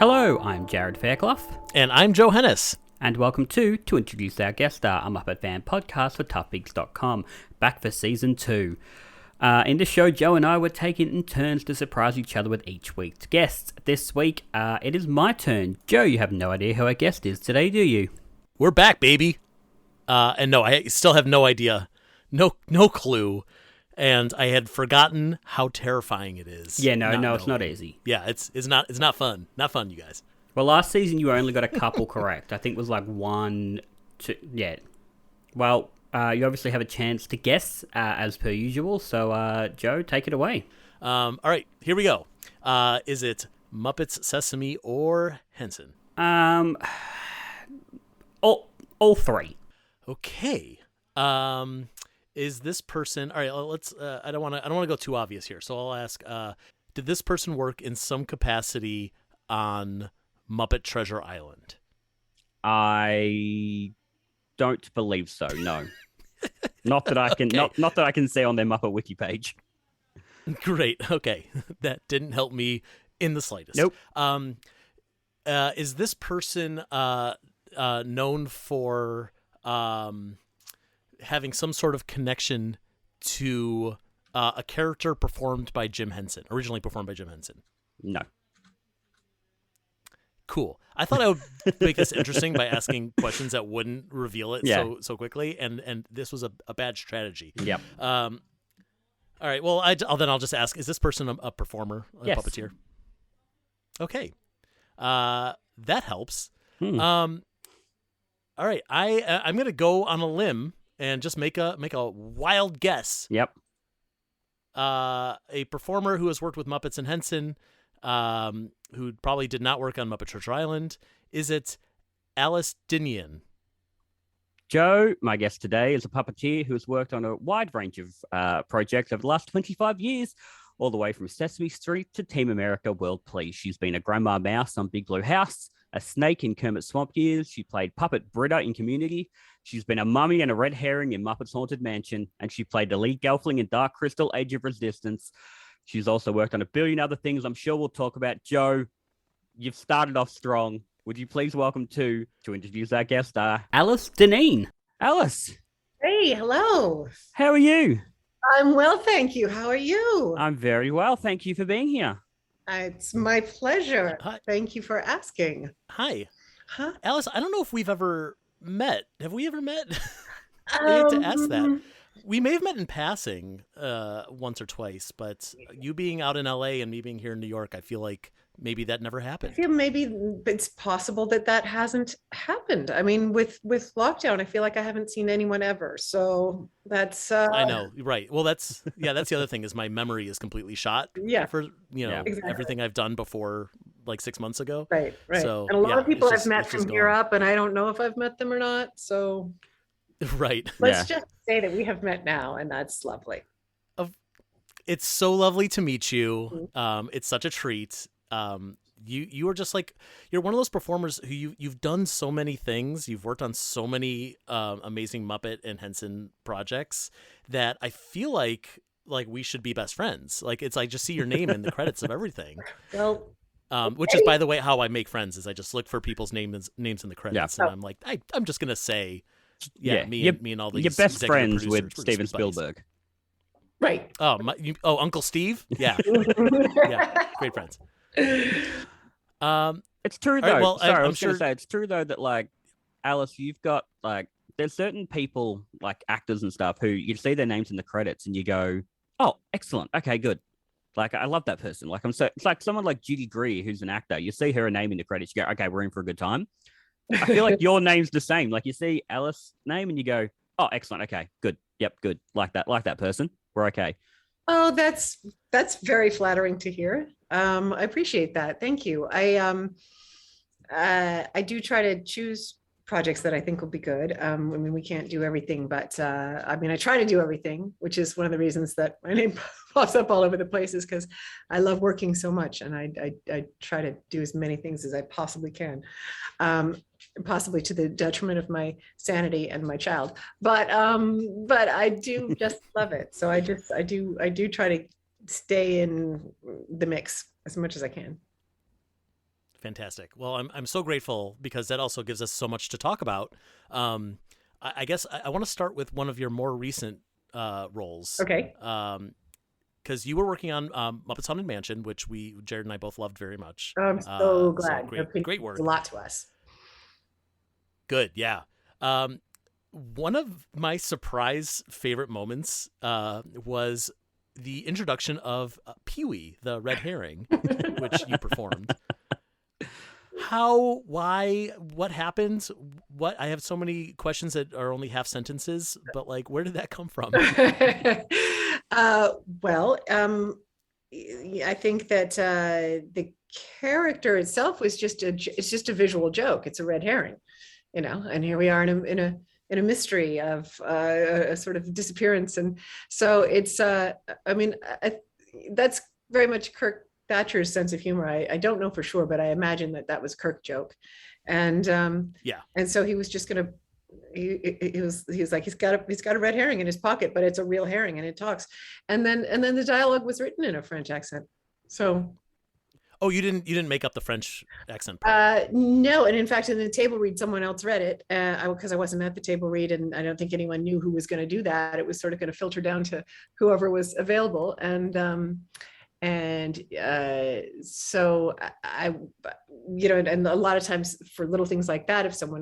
Hello, I'm Jared Fairclough. And I'm Joe Hennis. And welcome to Introduce Our Guest Star, a Muppet fan podcast for toughgeeks.com, back for Season 2. In this show, Joe and I were taking in turns to surprise each other with each week's guests. This week, it is my turn. Joe, you have no idea who our guest is today, do you? We're back, baby. And no, I still have no idea. No clue. And I had forgotten how terrifying it is. Yeah, no, it's not easy. Yeah, it's not fun. Not fun, you guys. Well, last season you only got a couple correct. I think it was like 1, 2, yeah. Well, you obviously have a chance to guess, as per usual. So, Joe, take it away. All right, here we go. Is it Muppets, Sesame, or Henson? All three. Okay. Is this person? All right, let's. I don't want to go too obvious here, so I'll ask. Did this person work in some capacity on Muppet Treasure Island? I don't believe so. No, not that I can. Okay. Not that I can see on their Muppet wiki page. Great. Okay, that didn't help me in the slightest. Nope. Is this person known for having some sort of connection to a character originally performed by Jim Henson? No. Cool. I thought I would make this interesting by asking questions that wouldn't reveal it so quickly, and this was a bad strategy. Yep. All right. Well, I'll just ask: is this person a performer, a yes. puppeteer? Okay. That helps. All right. I'm gonna go on a limb and just make a wild guess. Yep. A performer who has worked with Muppets and Henson, who probably did not work on Muppet Treasure Island. Is it Alice Dinnean? Joe, my guest today, is a puppeteer who has worked on a wide range of projects over the last 25 years, all the way from Sesame Street to Team America World Police. She's been a Grandma Mouse on Big Blue House, a snake in Kermit's Swamp Years. She played Puppet Britta in Community. She's been a mummy and a red herring in Muppets Haunted Mansion, and she played the lead Gelfling in Dark Crystal Age of Resistance. She's also worked on a billion other things I'm sure we'll talk about. Joe, you've started off strong. Would you please welcome to introduce our guest star, Alice Dinnean. Alice. Hey, hello. How are you? I'm well, thank you. How are you? I'm very well. Thank you for being here. It's my pleasure. Hi. Thank you for asking. Hi. Huh? Alice, I don't know if we've ever met. Have we ever met? I hate to ask that. We may have met in passing once or twice, but you being out in LA and me being here in New York, I feel like maybe that never happened. I feel maybe it's possible that hasn't happened. I mean, with lockdown, I feel like I haven't seen anyone ever. So that's I know, right. Well, that's the other thing is my memory is completely shot. Yeah. For exactly. everything I've done before like 6 months ago. Right. So, and a lot of people I've just met from here up, and I don't know if I've met them or not. So right. Let's just say that we have met now, and that's lovely. It's so lovely to meet you. It's such a treat. You are just like, you're one of those performers who you've done so many things. You've worked on so many amazing Muppet and Henson projects that I feel like we should be best friends. Like I just see your name in the credits of everything. Well, which is, by the way, how I make friends is I just look for people's names in the credits, Yeah. and I'm like, I'm just gonna say, me and all these your best friends with producers, Steven Spielberg. Right. Oh, Uncle Steve. Yeah, yeah, great friends. It's true though. Right, well, Sorry, I was sure... going to say it's true though that like Alice, you've got like there's certain people like actors and stuff who you see their names in the credits and you go, oh, excellent, okay, good. Like I love that person. Like it's like someone like Judy Greer who's an actor. You see her name in the credits, you go, okay, we're in for a good time. I feel like your name's the same. Like you see Alice name and you go, oh, excellent, okay, good, yep, good, like that person. We're okay. Oh, that's very flattering to hear. I appreciate that. Thank you. I do try to choose projects that I think will be good. I mean, we can't do everything, but I mean, I try to do everything, which is one of the reasons that my name pops up all over the place, is because I love working so much, and I try to do as many things as I possibly can, possibly to the detriment of my sanity and my child. But I do just love it. So I do try to stay in the mix as much as I can. Fantastic. Well, I'm so grateful because that also gives us so much to talk about. I guess I want to start with one of your more recent roles. Okay. Because you were working on Muppets Haunted Mansion, which Jared and I both loved very much. I'm so glad. Great work. It's a lot to us. Good, yeah. One of my surprise favorite moments was the introduction of Pee-wee, the red herring, which you performed. How, why, what happened? I have so many questions that are only half sentences, but like, where did that come from? I think that the character itself was it's just a visual joke. It's a red herring, and here we are in a mystery of a sort of disappearance. And so it's, that's very much Kirk Thatcher's sense of humor. I don't know for sure, but I imagine that was Kirk joke. And and so he was just gonna, he was like, he's got a red herring in his pocket, but it's a real herring and it talks. And then the dialogue was written in a French accent. So oh, you didn't make up the French accent no, and in fact in the table read someone else read it because I wasn't at the table read, and I don't think anyone knew who was going to do that. It was sort of going to filter down to whoever was available. So I and a lot of times for little things like that, if someone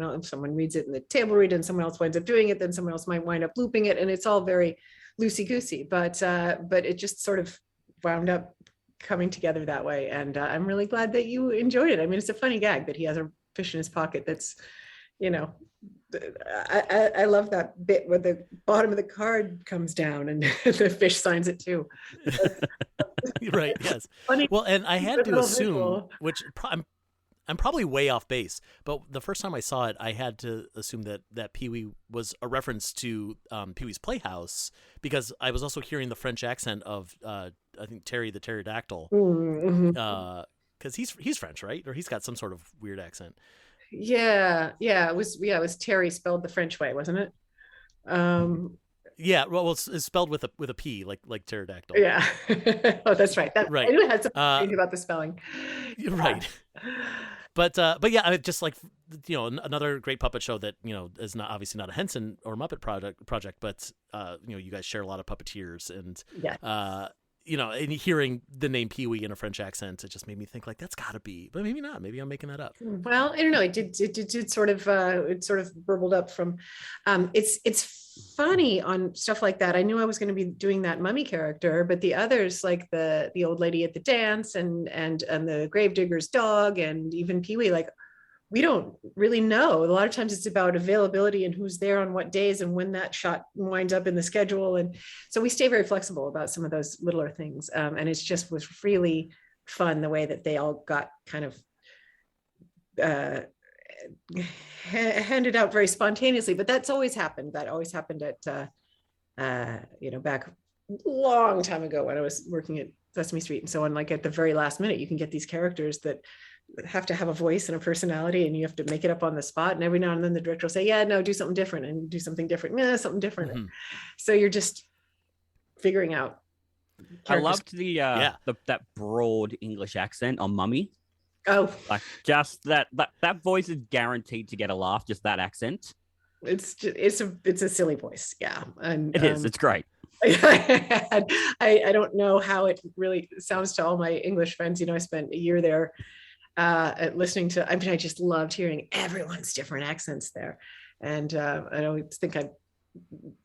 reads it in the table read and someone else winds up doing it, then someone else might wind up looping it, and it's all very loosey-goosey, but it just sort of wound up coming together that way. And I'm really glad that you enjoyed it. I mean, it's a funny gag that he has a fish in his pocket. That's, I love that bit where the bottom of the card comes down and the fish signs it too. Right. Yes. Funny. Well, and I had to assume, which I'm probably way off base, but the first time I saw it, I had to assume that Pee-wee was a reference to Pee-wee's Playhouse, because I was also hearing the French accent of I think Terry the pterodactyl, because he's French, right? Or he's got some sort of weird accent. Yeah. It was Terry spelled the French way, wasn't it? Yeah, well, it's spelled with a P, like pterodactyl. Yeah. Oh, that's right. Right. I knew it had something about the spelling. Right. But yeah, just like, another great puppet show that, is not obviously not a Henson or Muppet project, but you guys share a lot of puppeteers, and and hearing the name Pee-wee in a French accent, it just made me think like that's got to be, but maybe not. Maybe I'm making that up. Well, I don't know. It did sort of burbled up from. It's funny on stuff like that. I knew I was going to be doing that mummy character, but the others, like the old lady at the dance and the gravedigger's dog, and even Pee-wee, like, we don't really know. A lot of times it's about availability and who's there on what days and when that shot winds up in the schedule. And so we stay very flexible about some of those littler things. And it's just was really fun the way that they all got kind of handed out very spontaneously. But that's always happened. That always happened at, back a long time ago when I was working at Sesame Street and so on. Like at the very last minute, you can get these characters that have to have a voice and a personality, and you have to make it up on the spot. And every now and then the director will say, yeah, no, do something different, and do something different. Yeah, something different. Mm-hmm. So you're just figuring out. I loved that broad English accent on Mummy. Oh, like just that voice is guaranteed to get a laugh. Just that accent. It's a silly voice. Yeah. And it is. It's great. I don't know how it really sounds to all my English friends. I spent a year there listening to, I just loved hearing everyone's different accents there. And I always think I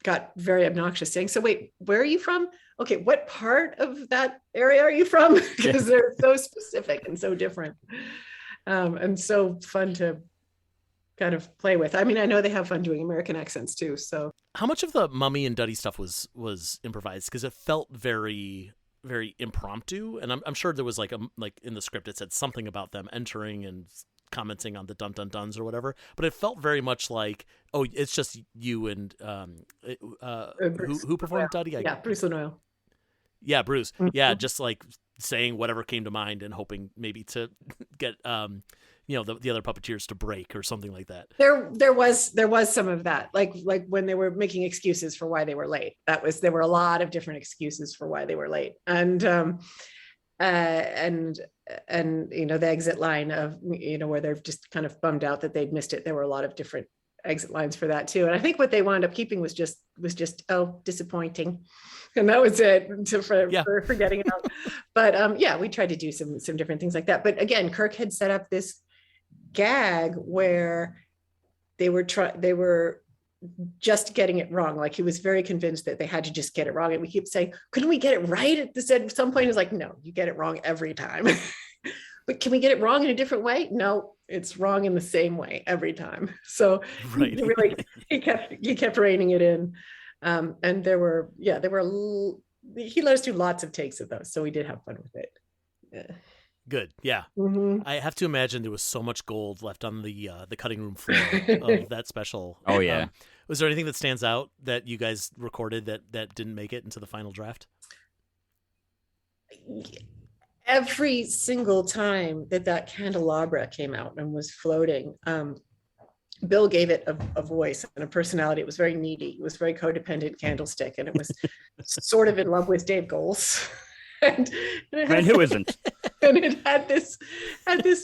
got very obnoxious saying, so wait, where are you from? Okay, what part of that area are you from? Because they're so specific and so different. And so fun to kind of play with. I mean, I know they have fun doing American accents too. So how much of the Mummy and Duddy stuff was improvised? Because it felt very, very impromptu, and I'm sure there was like in the script it said something about them entering and commenting on the dun dun duns or whatever, but it felt very much like, oh, it's just you and who performed Duddy? Bruce Lanoil. Yeah, Bruce. Mm-hmm. Yeah, just like saying whatever came to mind and hoping maybe to get the other puppeteers to break or something like that. There was some of that, like when they were making excuses for why they were late. There were a lot of different excuses for why they were late, and and the exit line of, where they're just kind of bummed out that they'd missed it. There were a lot of different exit lines for that too. And I think what they wound up keeping was just, oh, disappointing. And that was it for getting out. But we tried to do some different things like that. But again, Kirk had set up this gag where they were just getting it wrong. Like he was very convinced that they had to just get it wrong. And we keep saying, couldn't we get it right? At some point, it's like, no, you get it wrong every time. But can we get it wrong in a different way? No, it's wrong in the same way every time. So right. he kept reining it in. And he let us do lots of takes of those. So we did have fun with it. Yeah. Good. Yeah. Mm-hmm. I have to imagine there was so much gold left on the cutting room floor of that special. Oh, yeah. Was there anything that stands out that you guys recorded that didn't make it into the final draft? Every single time that candelabra came out and was floating, Bill gave it a voice and a personality. It was very needy. It was very codependent candlestick, and it was sort of in love with Dave Goelz. And who isn't? And it had this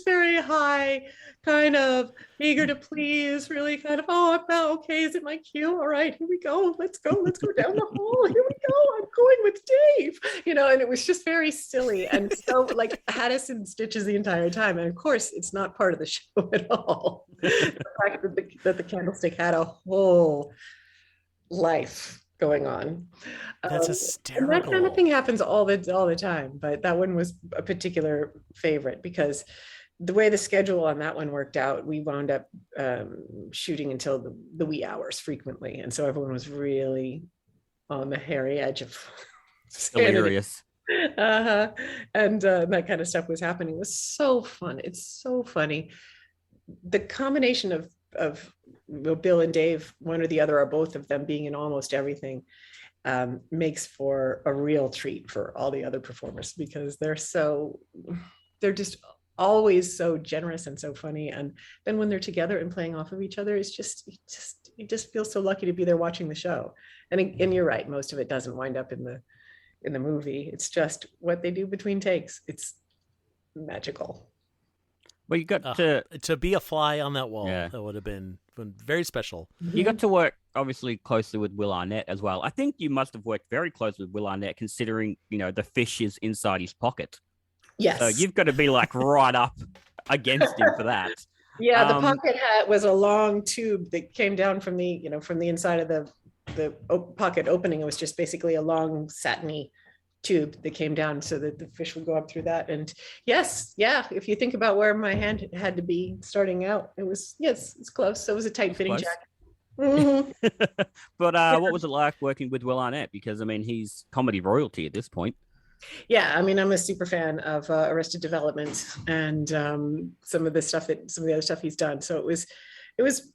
very high kind of eager to please, really kind of, oh, I'm not okay. Is it my cue? All right, here we go. Let's go down the hall. Here we go. I'm going with Dave. And it was just very silly. And so like had us in stitches the entire time. And of course, it's not part of the show at all. The fact that the candlestick had a whole life going on. That's hysterical. And that kind of thing happens all the time. But that one was a particular favorite because the way the schedule on that one worked out, we wound up shooting until the wee hours frequently. And so everyone was really on the hairy edge of delirious. And that kind of stuff was happening. It was so fun. It's so funny. The combination of Bill and Dave, one or the other or both of them being in almost everything, makes for a real treat for all the other performers because they're just always so generous and so funny. And then when they're together and playing off of each other, you just feel so lucky to be there watching the show. And you're right, most of it doesn't wind up in the movie. It's just what they do between takes. It's magical. Well, you got to be a fly on that wall. Yeah. That would have been very special. You got to work obviously closely with Will Arnett as well. I think you must have worked very closely with Will Arnett, considering the fish is inside his pocket. Yes. So you've got to be like right up against him for that. Yeah, the pocket hat was a long tube that came down from the inside of the pocket opening. It was just basically a long satiny tube that came down so that the fish would go up through that. And if you think about where my hand had to be starting out, it's close. So it was a tight fitting jacket. Mm-hmm. But what was it like working with Will Arnett? Because I mean, he's comedy royalty at this point. Yeah, I mean, I'm a super fan of Arrested Development and some of the other stuff he's done. So it was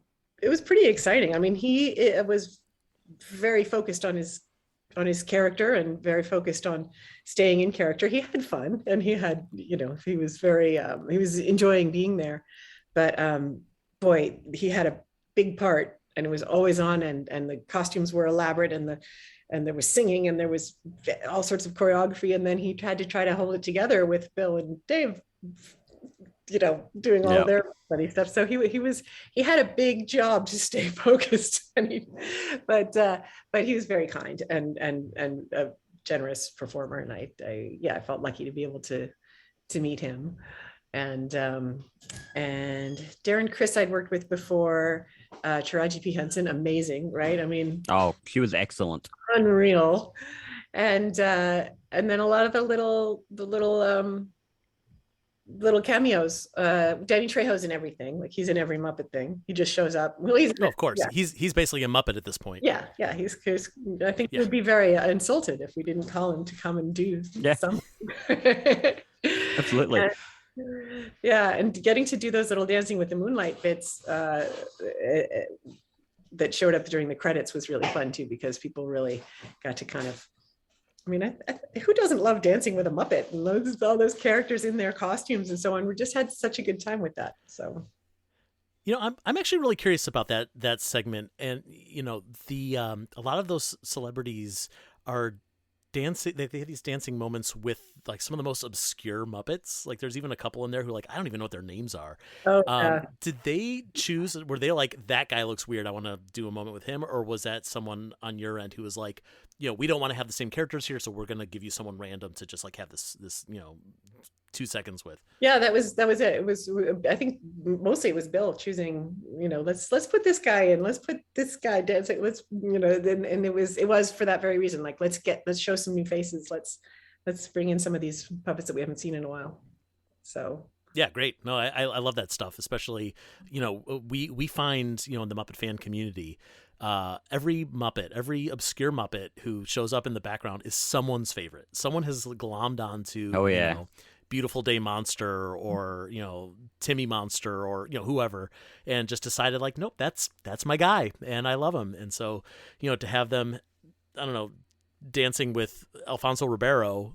pretty exciting. I mean, he was very focused on his character and very focused on staying in character. He had fun and he was very he was enjoying being there. But boy, he had a big part and it was always on, and the costumes were elaborate, and there was singing and there was all sorts of choreography, and then he had to try to hold it together with Bill and Dave, doing all their funny stuff. So he had a big job to stay focused, but he was very kind and a generous performer, and I felt lucky to be able to meet him. And Darren Criss I'd worked with before. Taraji P. Henson, amazing, right? I mean, she was excellent, unreal. And then a lot of the little cameos. Danny Trejo's in everything. Like he's in every Muppet thing. He just shows up. Well, of course, yeah. He's basically a Muppet at this point. Yeah. He's I think he would be very insulted if we didn't call him to come and do something. Absolutely. And getting to do those little Dancing with the Moonlight bits that showed up during the credits was really fun too, because people really got to kind of, I mean, who doesn't love dancing with a Muppet and all those characters in their costumes and so on? We just had such a good time with that. So, I'm actually really curious about that segment, and a lot of those celebrities are dancing. They have these dancing moments with like some of the most obscure Muppets. Like there's even a couple in there who like I don't even know what their names are. Oh, yeah. Did they choose? Were they like, that guy looks weird, I want to do a moment with him, or was that someone on your end who was like, we don't want to have the same characters here, so we're gonna give you someone random to just like have this 2 seconds with? Yeah, that was it. It was, I think mostly it was Bill choosing, let's put this guy in, let's put this guy dancing, and it was for that very reason. Like, let's show some new faces. Let's bring in some of these puppets that we haven't seen in a while. So yeah, great. No, I love that stuff, especially, we find, in the Muppet fan community, every Muppet, every obscure Muppet who shows up in the background is someone's favorite. Someone has glommed onto, Beautiful Day Monster or, Timmy Monster or, whoever, and just decided like, nope, that's my guy and I love him. And so, to have them, I don't know, dancing with Alfonso Ribeiro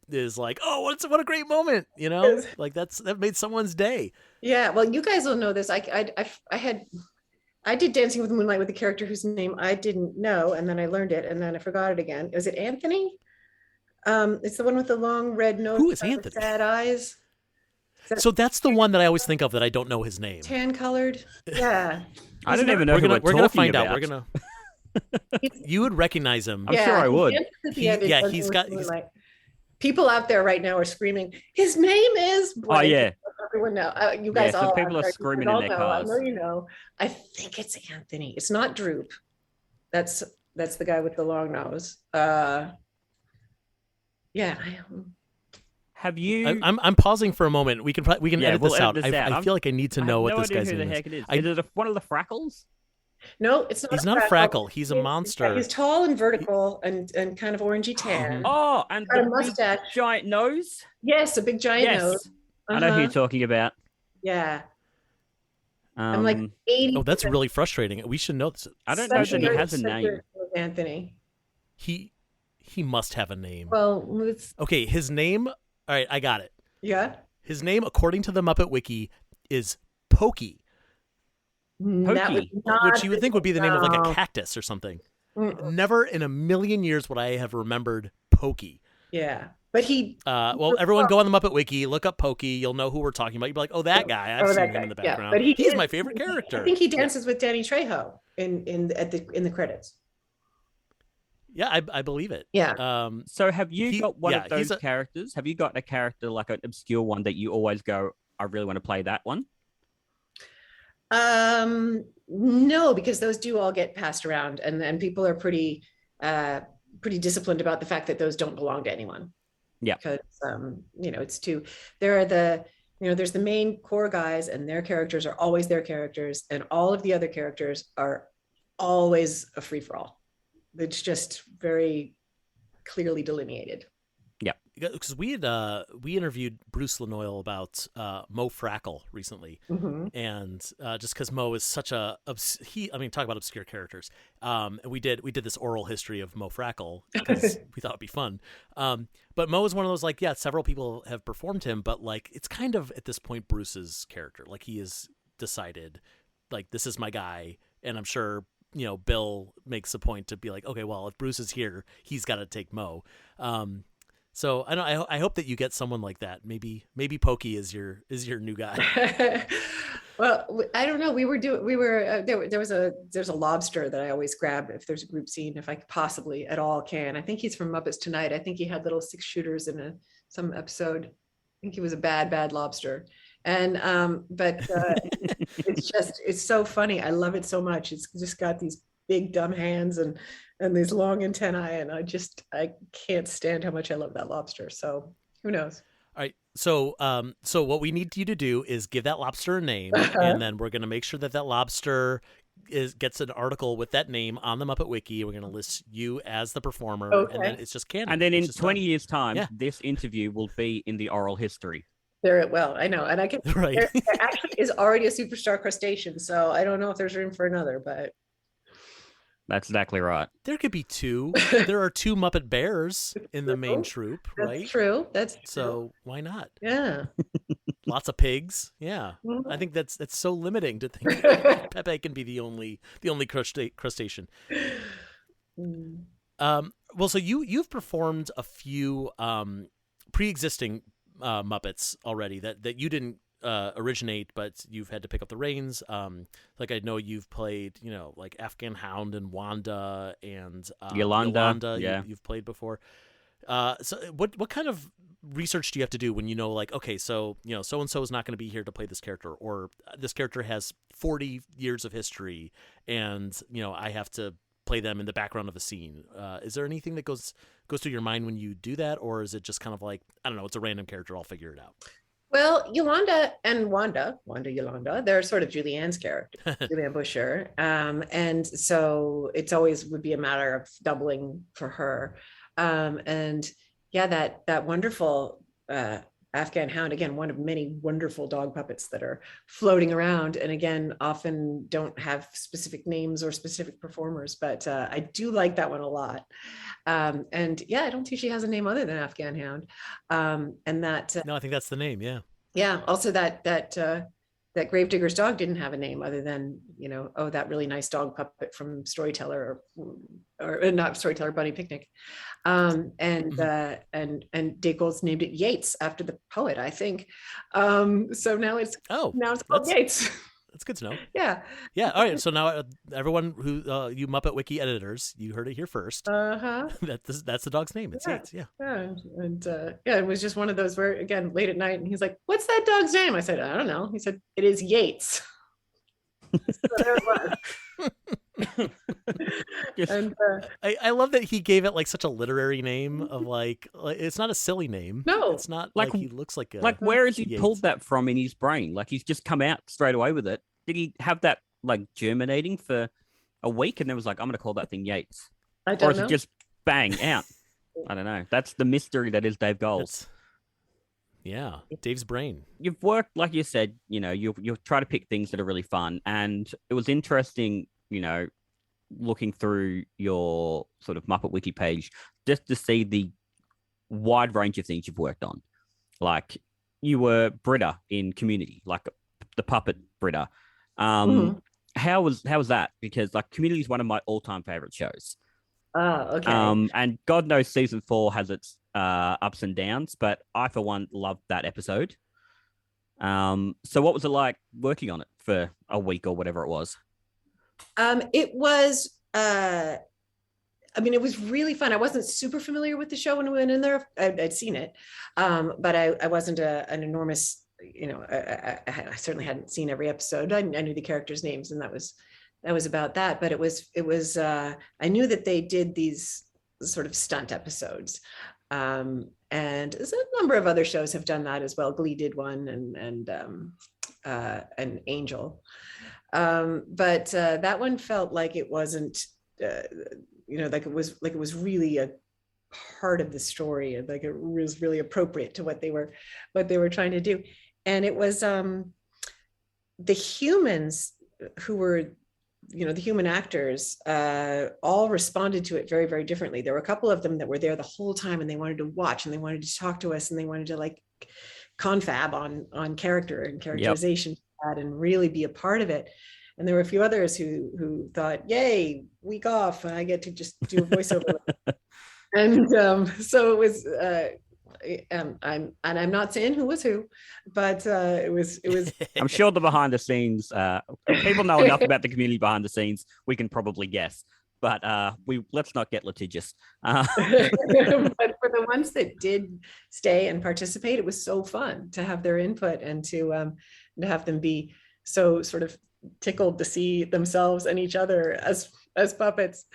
is like, oh, what a great moment, like that made someone's day. Yeah. Well, you guys will know this. I did Dancing with the Moonlight with a character whose name I didn't know. And then I learned it and then I forgot it again. Was it Anthony? It's the one with the long red nose. Who is Anthony? Sad eyes. So that's the one that I always think of that I don't know his name. Tan colored. Yeah. I don't even know who we're gonna find about. out. We're gonna. You would recognize him. I'm sure I would. He's got. People out there right now are screaming, his name is blank. Oh yeah. Everyone know. You guys so all people are screaming in their cars. I know I think it's Anthony. It's not Droop. That's the guy with the long nose. Yeah. Have you? I'm pausing for a moment. We can edit this out. I feel like I need to know what this guy's name is. Who the heck it is. Is it one of the Freckles? No, it's not. He's not a Frackle. He's a monster. He's tall and vertical and kind of orangey tan. Oh, and the mustache, giant nose. Yes, a big giant nose. I know who you're talking about. Yeah. I'm like 80. Oh, that's really frustrating. We should know this. I don't know that he has a name. Anthony. He must have a name. Well, okay, his name. All right, I got it. Yeah. His name, according to the Muppet Wiki, is Pokey. Pokey, which you would think would be the name of like a cactus or something. Never in a million years would I have remembered Pokey. Yeah, but he. Well, everyone go on the Muppet Wiki, look up Pokey. You'll know who we're talking about. You'll be like, oh, that guy. I've seen him in the background. Yeah, but he's my favorite character. I think he dances with Danny Trejo in the credits. Yeah, I believe it. Yeah. So have you got one of those characters? Have you got a character like an obscure one that you always go, I really want to play that one? No, because those do all get passed around, and people are pretty disciplined about the fact that those don't belong to anyone. Yeah. Because it's too. There are there's the main core guys, and their characters are always their characters, and all of the other characters are always a free for all. It's just very clearly delineated. Yeah, because we interviewed Bruce Lanoil about Mo Frackle recently, and just because Mo is such talk about obscure characters. And we did this oral history of Mo Frackle because we thought it'd be fun. But Mo is one of those like, yeah, several people have performed him, but like it's kind of at this point Bruce's character. Like he has decided, like this is my guy, and I'm sure. Bill makes a point to be like, okay, well, if Bruce is here, he's got to take Mo. So I hope that you get someone like that. Maybe Pokey is your new guy. Well, I don't know. There's a lobster that I always grab if there's a group scene, if I possibly at all can. I think he's from Muppets Tonight. I think he had little 6-shooters in some episode. I think he was a bad lobster. And but it's so funny. I love it so much. It's just got these big dumb hands and these long antennae, and I can't stand how much I love that lobster. So who knows? All right. So what we need you to do is give that lobster a name, and then we're gonna make sure that lobster gets an article with that name on the Muppet Wiki. We're gonna list you as the performer, and then it's just canon. And then in 20 years' time, this interview will be in the oral history. Well, I know, and I can. Right. There actually is already a superstar crustacean, so I don't know if there's room for another, but that's exactly right. There could be 2. There are 2 Muppet Bears in the main troupe, right? That's true. So why not? Yeah. Lots of pigs. Yeah. I think that's so limiting to think Pepe can be the only crustacean. Well, so you've performed a few pre-existing Muppets already that you didn't originate, but you've had to pick up the reins. Like I know you've played, like Afghan Hound and Wanda and Yolanda. Yeah. you've played before. So what kind of research do you have to do when you know, like, okay, so so and so is not going to be here to play this character, or this character has 40 years of history, and I have to play them in the background of a scene. Is there anything that goes through your mind when you do that, or is it just kind of like, I don't know, it's a random character, I'll figure it out? Well, Yolanda and Wanda, Yolanda, they're sort of Julianne's character, Julianne Busher. And so it's always would be a matter of doubling for her. And yeah, that wonderful Afghan Hound, again, one of many wonderful dog puppets that are floating around, and again, often don't have specific names or specific performers, but I do like that one a lot. And yeah, I don't think she has a name other than Afghan Hound. And that no, I think that's the name. Yeah. Yeah. Also that Gravedigger's dog didn't have a name other than, that really nice dog puppet from Storyteller or not Storyteller, Bunny Picnic. And Dickles named it Yeats after the poet, I think. So now it's called Yeats. That's good to know. Yeah. Yeah. All right. So now everyone who you Muppet Wiki editors, you heard it here first. That's the dog's name. It's Yates. Yeah. Yeah. And it was just one of those where, again, late at night, and he's like, "What's that dog's name?" I said, "I don't know." He said, "It is Yates." So there it was. And I love that he gave it like such a literary name of like it's not a silly name. No, it's not like he looks like where has he Yates. pulled that from in his brain? Like he's just come out straight away with it. Did he have that like germinating for a week and then was like, I'm going to call that thing Yates? I don't know. Or is it just bang out? I don't know. That's the mystery that is Dave Goelz. Yeah, Dave's brain. You've worked, like you said, you try to pick things that are really fun. And it was interesting, looking through your sort of Muppet Wiki page, just to see the wide range of things you've worked on. Like you were Britta in Community, like the puppet Britta. How was that? Because like Community is one of my all-time favorite shows. Oh, okay. And God knows season 4 has its ups and downs, but I for one loved that episode. So what was it like working on it for a week or whatever it was? It was it was really fun. I wasn't super familiar with the show when we went in there. I'd seen it, but I wasn't an enormous, I certainly hadn't seen every episode. I knew the characters' names, and that was about that. But it was I knew that they did these sort of stunt episodes, and a number of other shows have done that as well. Glee did one, and Angel. But that one felt like it wasn't, like it was really a part of the story, and like it was really appropriate to what they were trying to do. And it was the humans who were, the human actors, all responded to it very, very differently. There were a couple of them that were there the whole time, and they wanted to watch, and they wanted to talk to us, and they wanted to like confab on character and characterization. Yep. And really be a part of it. And there were a few others who thought, "Yay, week off, and I get to just do a voiceover." And so it was. I'm not saying who was who, but it was. I'm sure the behind the scenes. People know enough about the community behind the scenes. We can probably guess, but let's not get litigious. But for the ones that did stay and participate, it was so fun to have their input and to have them be so sort of tickled to see themselves and each other as puppets.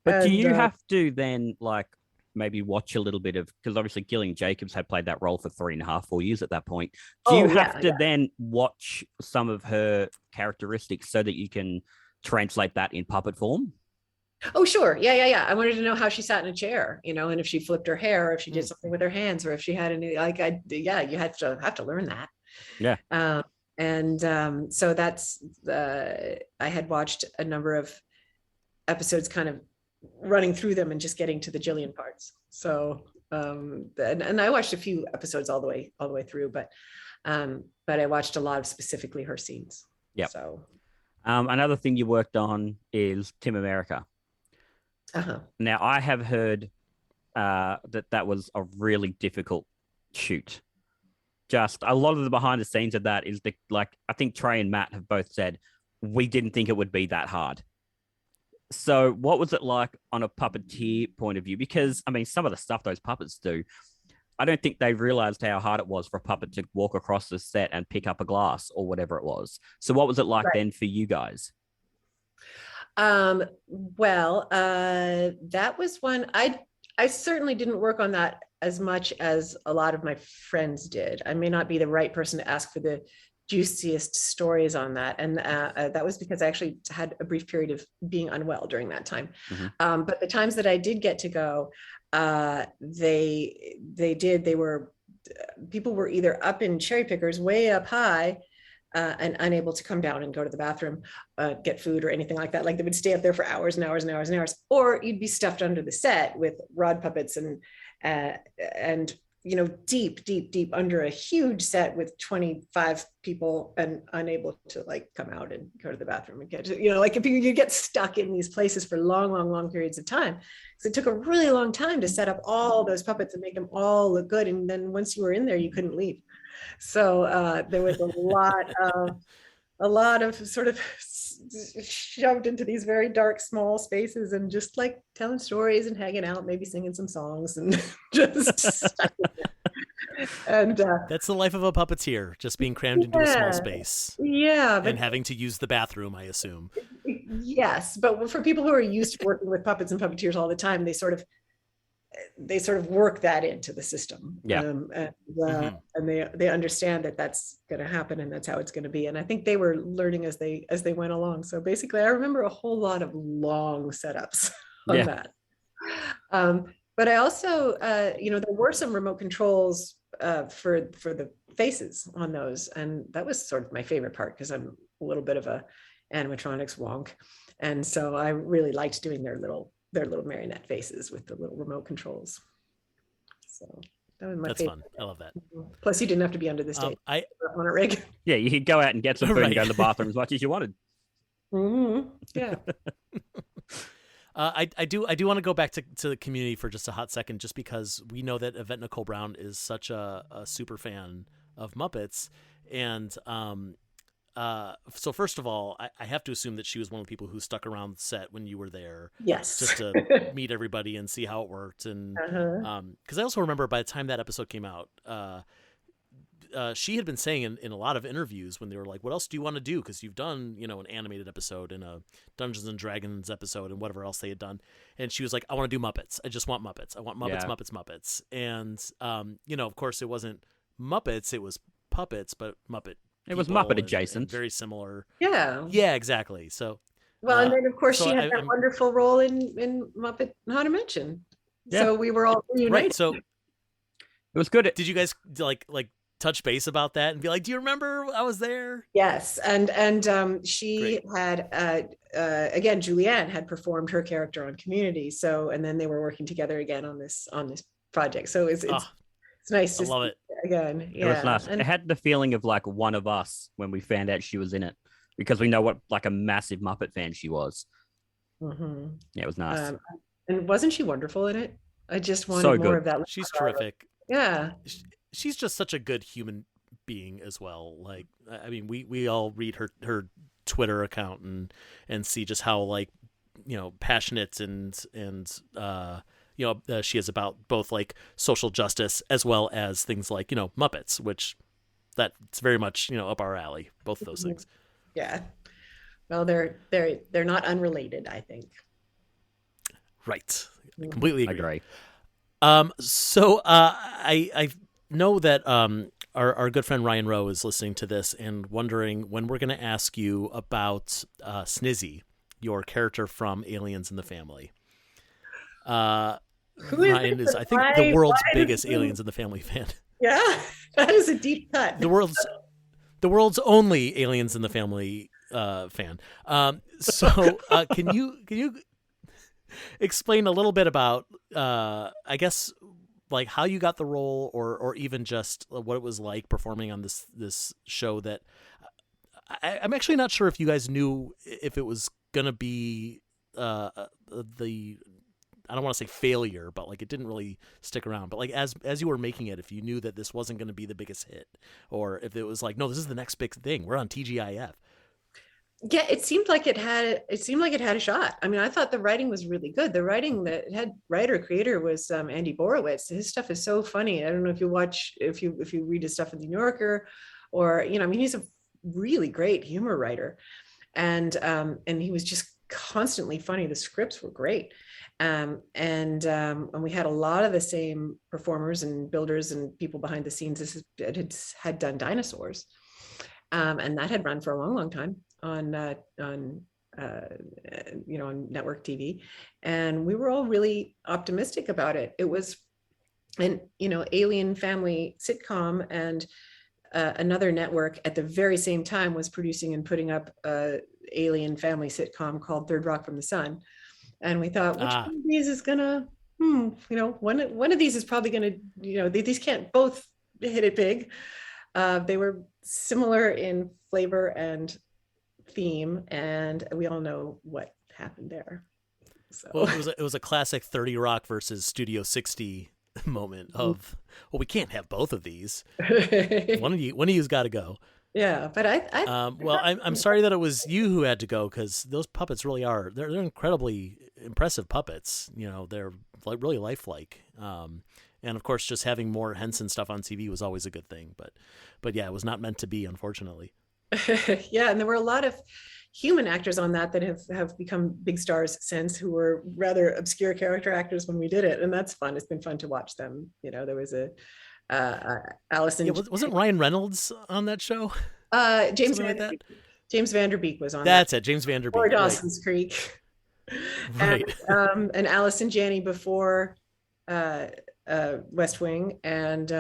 But do you have to then like maybe watch a little bit of, because obviously Gillian Jacobs had played that role for 3.5-4 years at that point. Do you have to then watch some of her characteristics so that you can translate that in puppet form? Oh, sure. Yeah. I wanted to know how she sat in a chair, and if she flipped her hair, or if she did something with her hands, or if she had any, you have to learn that. Yeah. So that's, I had watched a number of episodes kind of running through them and just getting to the Jillian parts. So, and I watched a few episodes all the way through, but I watched a lot of specifically her scenes. Yeah. So, another thing you worked on is Team America. Uh-huh. Now I have heard that was a really difficult shoot. Just a lot of the behind the scenes of that is I think Trey and Matt have both said we didn't think it would be that hard. So what was it like on a puppeteer point of view? Because I mean, some of the stuff those puppets do, I don't think they realized how hard it was for a puppet to walk across the set and pick up a glass or whatever it was. So what was it like then for you guys? That was one I certainly didn't work on that as much as a lot of my friends did. I may not be the right person to ask for the juiciest stories on that. And that was because I actually had a brief period of being unwell during that time. Mm-hmm. But the times that I did get to go, people were either up in cherry pickers way up high and unable to come down and go to the bathroom, get food or anything like that. Like they would stay up there for hours and hours and hours and hours, or you'd be stuffed under the set with rod puppets and deep under a huge set with 25 people and unable to like come out and go to the bathroom and get to, like if you get stuck in these places for long periods of time. So it took a really long time to set up all those puppets and make them all look good. And then once you were in there, you couldn't leave. So there was a lot of sort of shoved into these very dark, small spaces and just like telling stories and hanging out, maybe singing some songs and just and that's the life of a puppeteer, just being crammed into a small space. Yeah. And having to use the bathroom, I assume. Yes. But for people who are used to working with puppets and puppeteers all the time, they sort of work that into the system. Yeah. And they understand that that's going to happen and that's how it's going to be. And I think they were learning as they went along. So basically I remember a whole lot of long setups on that. But I also, there were some remote controls for the faces on those. And that was sort of my favorite part because I'm a little bit of a animatronics wonk. And so I really liked doing their little marionette faces with the little remote controls. So that was my favorite. Fun. I love that. Plus you didn't have to be under the stage on a rig. Yeah, you could go out and get some food and go to the bathroom as much as you wanted. Mm-hmm. Yeah. I do want to go back to the community for just a hot second, just because we know that Yvette Nicole Brown is such a super fan of Muppets. And so first of all, I have to assume that she was one of the people who stuck around the set when you were there. Yes. Just to meet everybody and see how it worked. And because I also remember by the time that episode came out, she had been saying in a lot of interviews when they were like, what else do you want to do? Because you've done, an animated episode and a Dungeons and Dragons episode and whatever else they had done. And she was like, I want to do Muppets. I just want Muppets. I want Muppets, Muppets. And, of course it wasn't Muppets, it was puppets, but Muppet. It was Muppet adjacent. And very similar. Yeah. Yeah, exactly. So. Well, and then of course she had that wonderful role in Muppet Haunted Mansion. Yeah. So we were all reunited. Right. So. It was good. Did you guys like touch base about that and be like, do you remember I was there? Yes. And she had again, Julianne had performed her character on Community. So, and then they were working together again on this project. So it's nice to love it again. Yeah. It was nice. And it had the feeling of like one of us when we found out she was in it, because we know what like a massive Muppet fan she was. Mm-hmm. Yeah, it was nice. And wasn't she wonderful in it? I just wanted more of that. She's terrific. Yeah. She's just such a good human being as well. Like, I mean, we all read her Twitter account and see just how like, passionate and she is about both like social justice as well as things like, Muppets, which that's very much, up our alley, both of those things. Yeah. Well, they're not unrelated, I think. Right. I completely agree. So I know that our good friend Ryan Rowe is listening to this and wondering when we're going to ask you about Snizzy, your character from Aliens in the Family. Ryan is, I think, the world's biggest Aliens in the Family fan. Yeah, that is a deep cut. The world's only Aliens in the Family fan. So can you explain a little bit about, I guess, like how you got the role, or even just what it was like performing on this show that I'm actually not sure if you guys knew if it was gonna be the I don't want to say failure, but like it didn't really stick around. But like as you were making it, if you knew that this wasn't going to be the biggest hit, or if it was like, no, this is the next big thing, we're on TGIF. Yeah, it seemed like it had a shot. I mean, I thought the writing was really good. The writing, that head writer creator was Andy Borowitz. His stuff is so funny. I don't know if you read his stuff in the New Yorker, or I mean, he's a really great humor writer, and he was just constantly funny. The scripts were great, and we had a lot of the same performers and builders and people behind the scenes that had done Dinosaurs, and that had run for a long, long time on network TV, and we were all really optimistic about it. It was an alien family sitcom, and another network at the very same time was producing and putting up a alien family sitcom called Third Rock from the Sun, and we thought, which one of these is gonna one of these is probably gonna, these can't both hit it big. They were similar in flavor and theme, and we all know what happened there. So. Well, it was a classic 30 Rock versus Studio 60 moment of, well, we can't have both of these. One of you's got to go. Yeah, but I'm sorry that it was you who had to go, because those puppets really are, they're incredibly impressive puppets. They're like really lifelike. And of course, just having more Henson stuff on TV was always a good thing. But yeah, it was not meant to be, unfortunately. Yeah, and there were a lot of human actors on that have become big stars since, who were rather obscure character actors when we did it, and that's fun. It's been fun to watch them. There was a Alice. Yeah, wasn't Ryan Reynolds on that show? James Vanderbeek was on. That's it, James Vanderbeek. Or Dawson's Creek. Right. And Alice and Janney before West Wing, and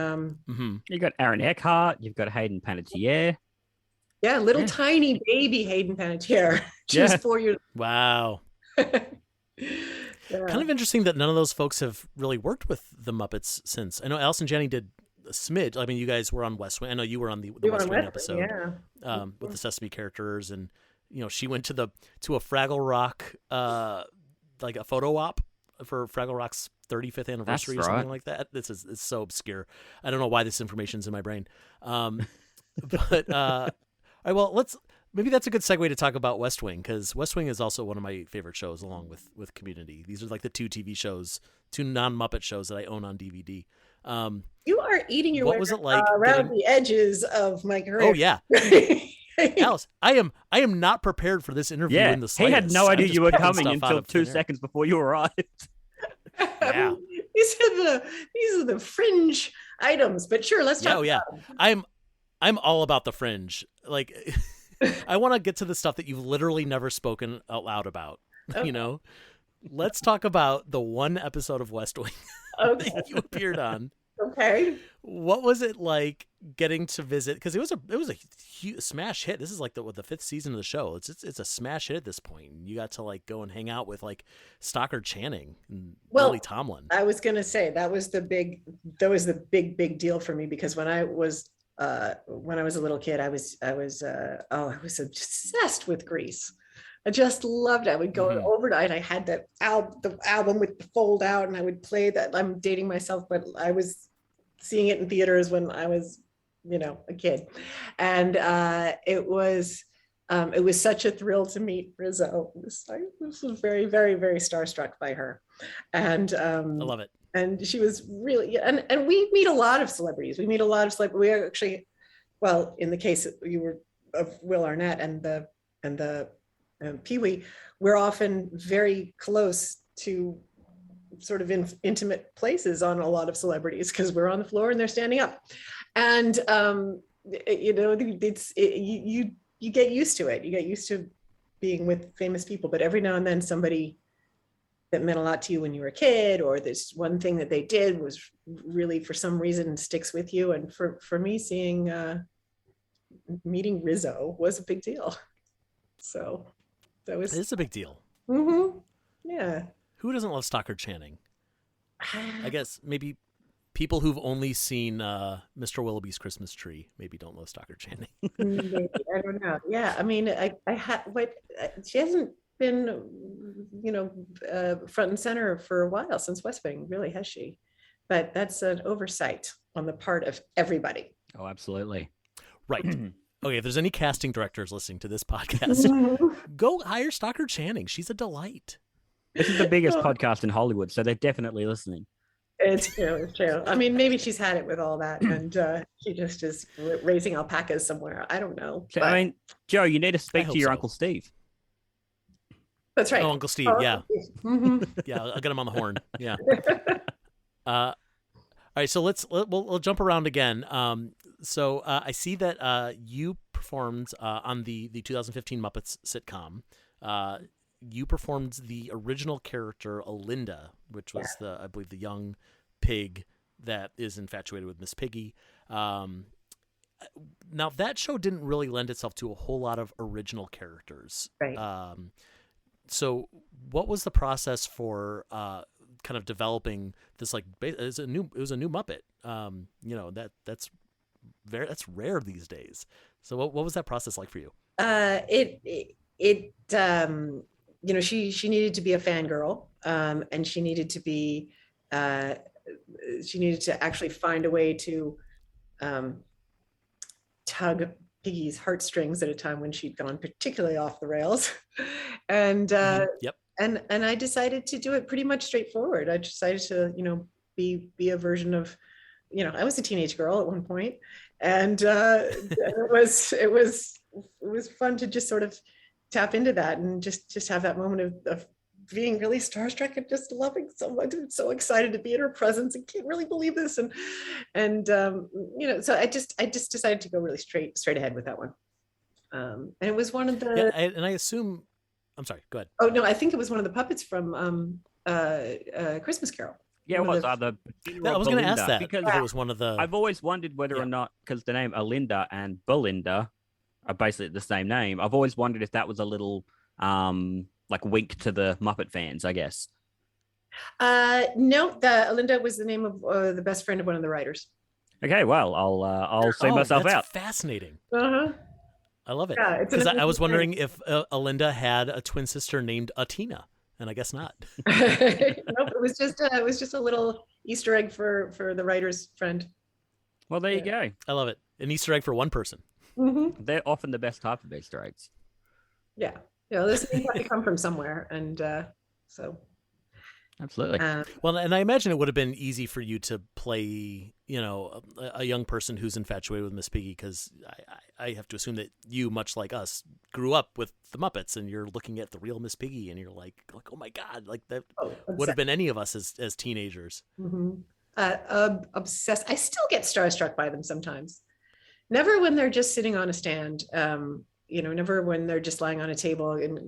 you got Aaron Eckhart, you've got Hayden Panettiere. Yeah, tiny baby Hayden Panettiere. She was 4 years. Wow. Yeah. Kind of interesting that none of those folks have really worked with the Muppets since. I know Alice and Janney did a smidge. I mean, you guys were on West Wing. I know you were on the West Wing episode, with the Sesame characters, and she went to a Fraggle Rock, like a photo op for Fraggle Rock's 35th anniversary or something like that. It's so obscure. I don't know why this information's in my brain. But all right, well, maybe that's a good segue to talk about West Wing, because West Wing is also one of my favorite shows, along with Community. These are like the two TV shows, two non-Muppet shows that I own on DVD. You are eating your way like around the edges of my career. Oh yeah. Alice, I am not prepared for this interview in the slightest. He had no idea you were coming until 2 seconds before you arrived. Yeah. These are the fringe items, but sure, let's talk about them. I'm all about the fringe. Like, I want to get to the stuff that you've literally never spoken out loud about. Okay. Let's talk about the one episode of West Wing that you appeared on. Okay. What was it like getting to visit? Because it was a huge smash hit. This is like the 5th season of the show. It's a smash hit at this point. You got to like go and hang out with like Stockard Channing and Lily Tomlin. I was gonna say that was the big deal for me, because when I was a little kid, I was obsessed with Grease. I just loved it. I would go overnight. I had the album with the fold out, and I would play that. I'm dating myself, but I was seeing it in theaters when I was, a kid, and it was such a thrill to meet Rizzo. This was very, very, very starstruck by her, and I love it. And she was really, and we meet a lot of celebrities. We actually, well, in the case of Will Arnett and the Pee-wee, we're often very close to sort of intimate places on a lot of celebrities, because we're on the floor and they're standing up, and you get used to it. You get used to being with famous people, but every now and then somebody that meant a lot to you when you were a kid, or this one thing that they did was really, for some reason, sticks with you. And for me, meeting Rizzo was a big deal. So it's a big deal. Mm-hmm. Yeah. Who doesn't love Stockard Channing? I guess maybe people who've only seen Mr. Willoughby's Christmas Tree maybe don't love Stockard Channing. Maybe. I don't know. Yeah. I mean, she hasn't been, front and center for a while, since West Wing, really, has she? But that's an oversight on the part of everybody. Oh, absolutely. Right. Okay, if there's any casting directors listening to this podcast, go hire Stockard Channing. She's a delight. This is the biggest podcast in Hollywood, so they're definitely listening. It's true. I mean, maybe she's had it with all that, and she just is raising alpacas somewhere. I don't know. So, I mean, Joe, you need to speak to your Uncle Steve. That's right. Oh, Uncle Steve, yeah. Yeah, I'll get him on the horn. Yeah. All right, so we'll jump around again. So I see that you performed on the 2015 Muppets sitcom. You performed the original character Alinda, which was I believe the young pig that is infatuated with Miss Piggy. Now that show didn't really lend itself to a whole lot of original characters. Right. So what was the process for kind of developing this? Like, it was a new Muppet. That's rare these days. So what was that process like for you? She needed to be a fangirl, and she needed to actually find a way to tug Piggy's heartstrings at a time when she'd gone particularly off the rails. And and I decided to do it pretty much straightforward. I decided to, be a version of, I was a teenage girl at one point, and it was fun to just sort of tap into that and just have that moment of being really starstruck and just loving someone. I'm so excited to be in her presence and can't really believe this. So I just decided to go really straight ahead with that one. And it was one of the, and I assume, I'm sorry, go ahead. Oh no, I think it was one of the puppets from Christmas Carol. Yeah, it was I was going to ask that because it was one of the. I've always wondered whether or not, because the name Alinda and Belinda are basically the same name. I've always wondered if that was a little like wink to the Muppet fans, I guess. No, Alinda was the name of the best friend of one of the writers. Okay, well, I'll see myself out. Fascinating. Uh-huh. I love it. Because I was wondering if Alinda had a twin sister named Atina, and I guess not. Nope, it was just a little Easter egg for the writer's friend. Well, there you go. I love it. An Easter egg for one person. Mm-hmm. They're often the best type of Easter eggs. Yeah, those things have to come from somewhere, and so. Absolutely. Well, and I imagine it would have been easy for you to play, a young person who's infatuated with Miss Piggy, because I have to assume that you, much like us, grew up with the Muppets, and you're looking at the real Miss Piggy, and you're like, oh my God, like that would have been any of us as teenagers. Mm-hmm. Obsessed. I still get starstruck by them sometimes. Never when they're just sitting on a stand. Never when they're just lying on a table, and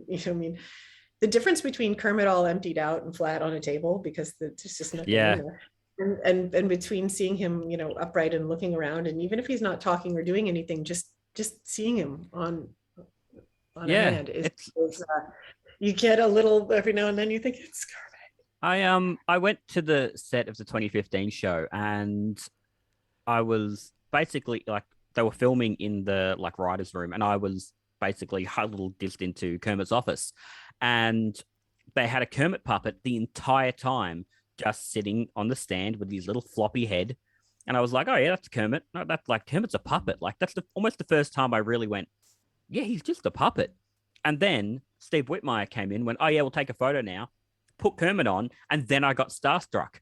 the difference between Kermit all emptied out and flat on a table, because there's just nothing in there. And between seeing him, upright and looking around, and even if he's not talking or doing anything, just seeing him on a hand is you get a little every now and then. You think it's Kermit. I went to the set of the 2015 show, and I was basically like, they were filming in the writer's room, and I was basically huddled just into Kermit's office, and they had a Kermit puppet the entire time, just sitting on the stand with his little floppy head. And I was like, oh yeah, that's Kermit. No, that's like, Kermit's a puppet. Like, that's almost the first time I really went, yeah, he's just a puppet. And then Steve Whitmire came in, went, oh yeah, we'll take a photo now, put Kermit on, and then I got starstruck.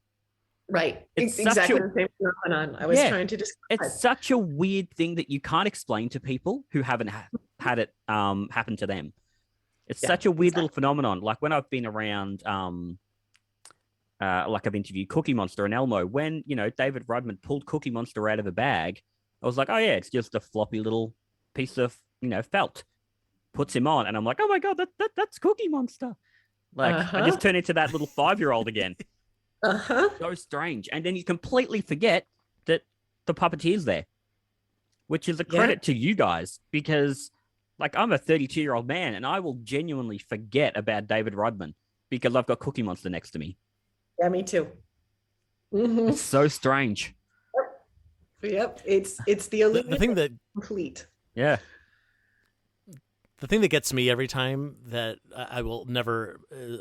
Right. It's exactly the same phenomenon I was trying to describe. It's such a weird thing that you can't explain to people who haven't had it happen to them. It's such a weird little phenomenon. Like, when I've been around, I've interviewed Cookie Monster and Elmo, when, David Rudman pulled Cookie Monster out of a bag, I was like, oh yeah, it's just a floppy little piece of, felt. Puts him on, and I'm like, oh my God, that's Cookie Monster. Like, I just turn into that little 5-year-old again. So strange. And then you completely forget that the puppeteer's there, which is a credit to you guys, because I'm a 32-year-old man, and I will genuinely forget about David Rudman because I've got Cookie Monster next to me. Yeah, me too. Mm-hmm. It's so strange. Yep. It's the illusion thing that complete. Yeah. The thing that gets me every time that I will never,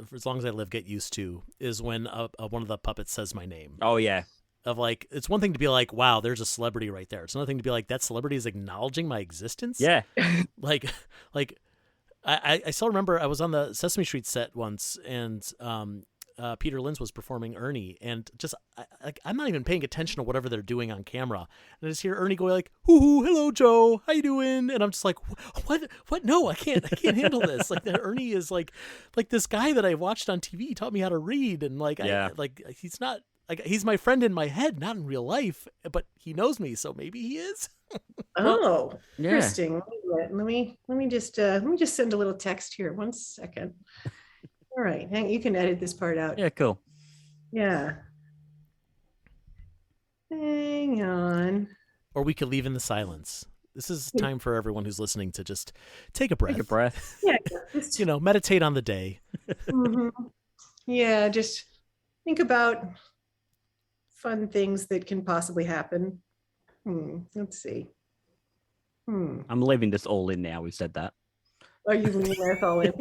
for as long as I live, get used to is when one of the puppets says my name. Oh yeah. Of like, it's one thing to be like, wow, there's a celebrity right there. It's another thing to be like, that celebrity is acknowledging my existence. Yeah. like I still remember I was on the Sesame Street set once, and Peter Linz was performing Ernie, and just I'm not even paying attention to whatever they're doing on camera, and I just hear Ernie going like, "Hoo, hello, Joe, how you doing?" And I'm just like, "What? No, I can't handle this." Like that Ernie is like this guy that I watched on TV taught me how to read, and he's not like he's my friend in my head, not in real life, but he knows me, so maybe he is. Oh, yeah. Interesting. Let me just send a little text here. 1 second. All right, you can edit this part out. Yeah, cool. Yeah. Hang on. Or we could leave in the silence. This is time for everyone who's listening to just take a breath. Take a breath. Yeah. Meditate on the day. Mm-hmm. Yeah, just think about fun things that can possibly happen. Let's see. I'm leaving this all in now. We've said that. Are you leaving this all in?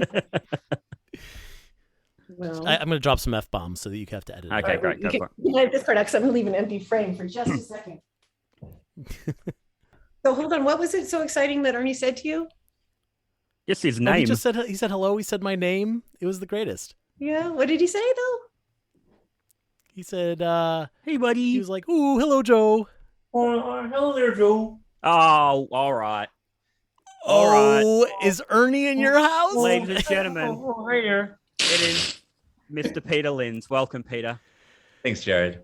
Well, I'm going to drop some F-bombs so that you have to edit. Okay, it. great. Go for it. You can edit this part because I'm going to leave an empty frame for just a second. So hold on. What was it so exciting that Ernie said to you? Just his name. He said hello. He said my name. It was the greatest. Yeah. What did he say though? He said, "Hey, buddy." He was like, "Ooh, hello, Joe." Hello there, Joe. Oh, all right. Is Ernie in your house? Ladies and gentlemen, Hi there. it is Mr. Peter Linz. Welcome, Peter. Thanks, Jared.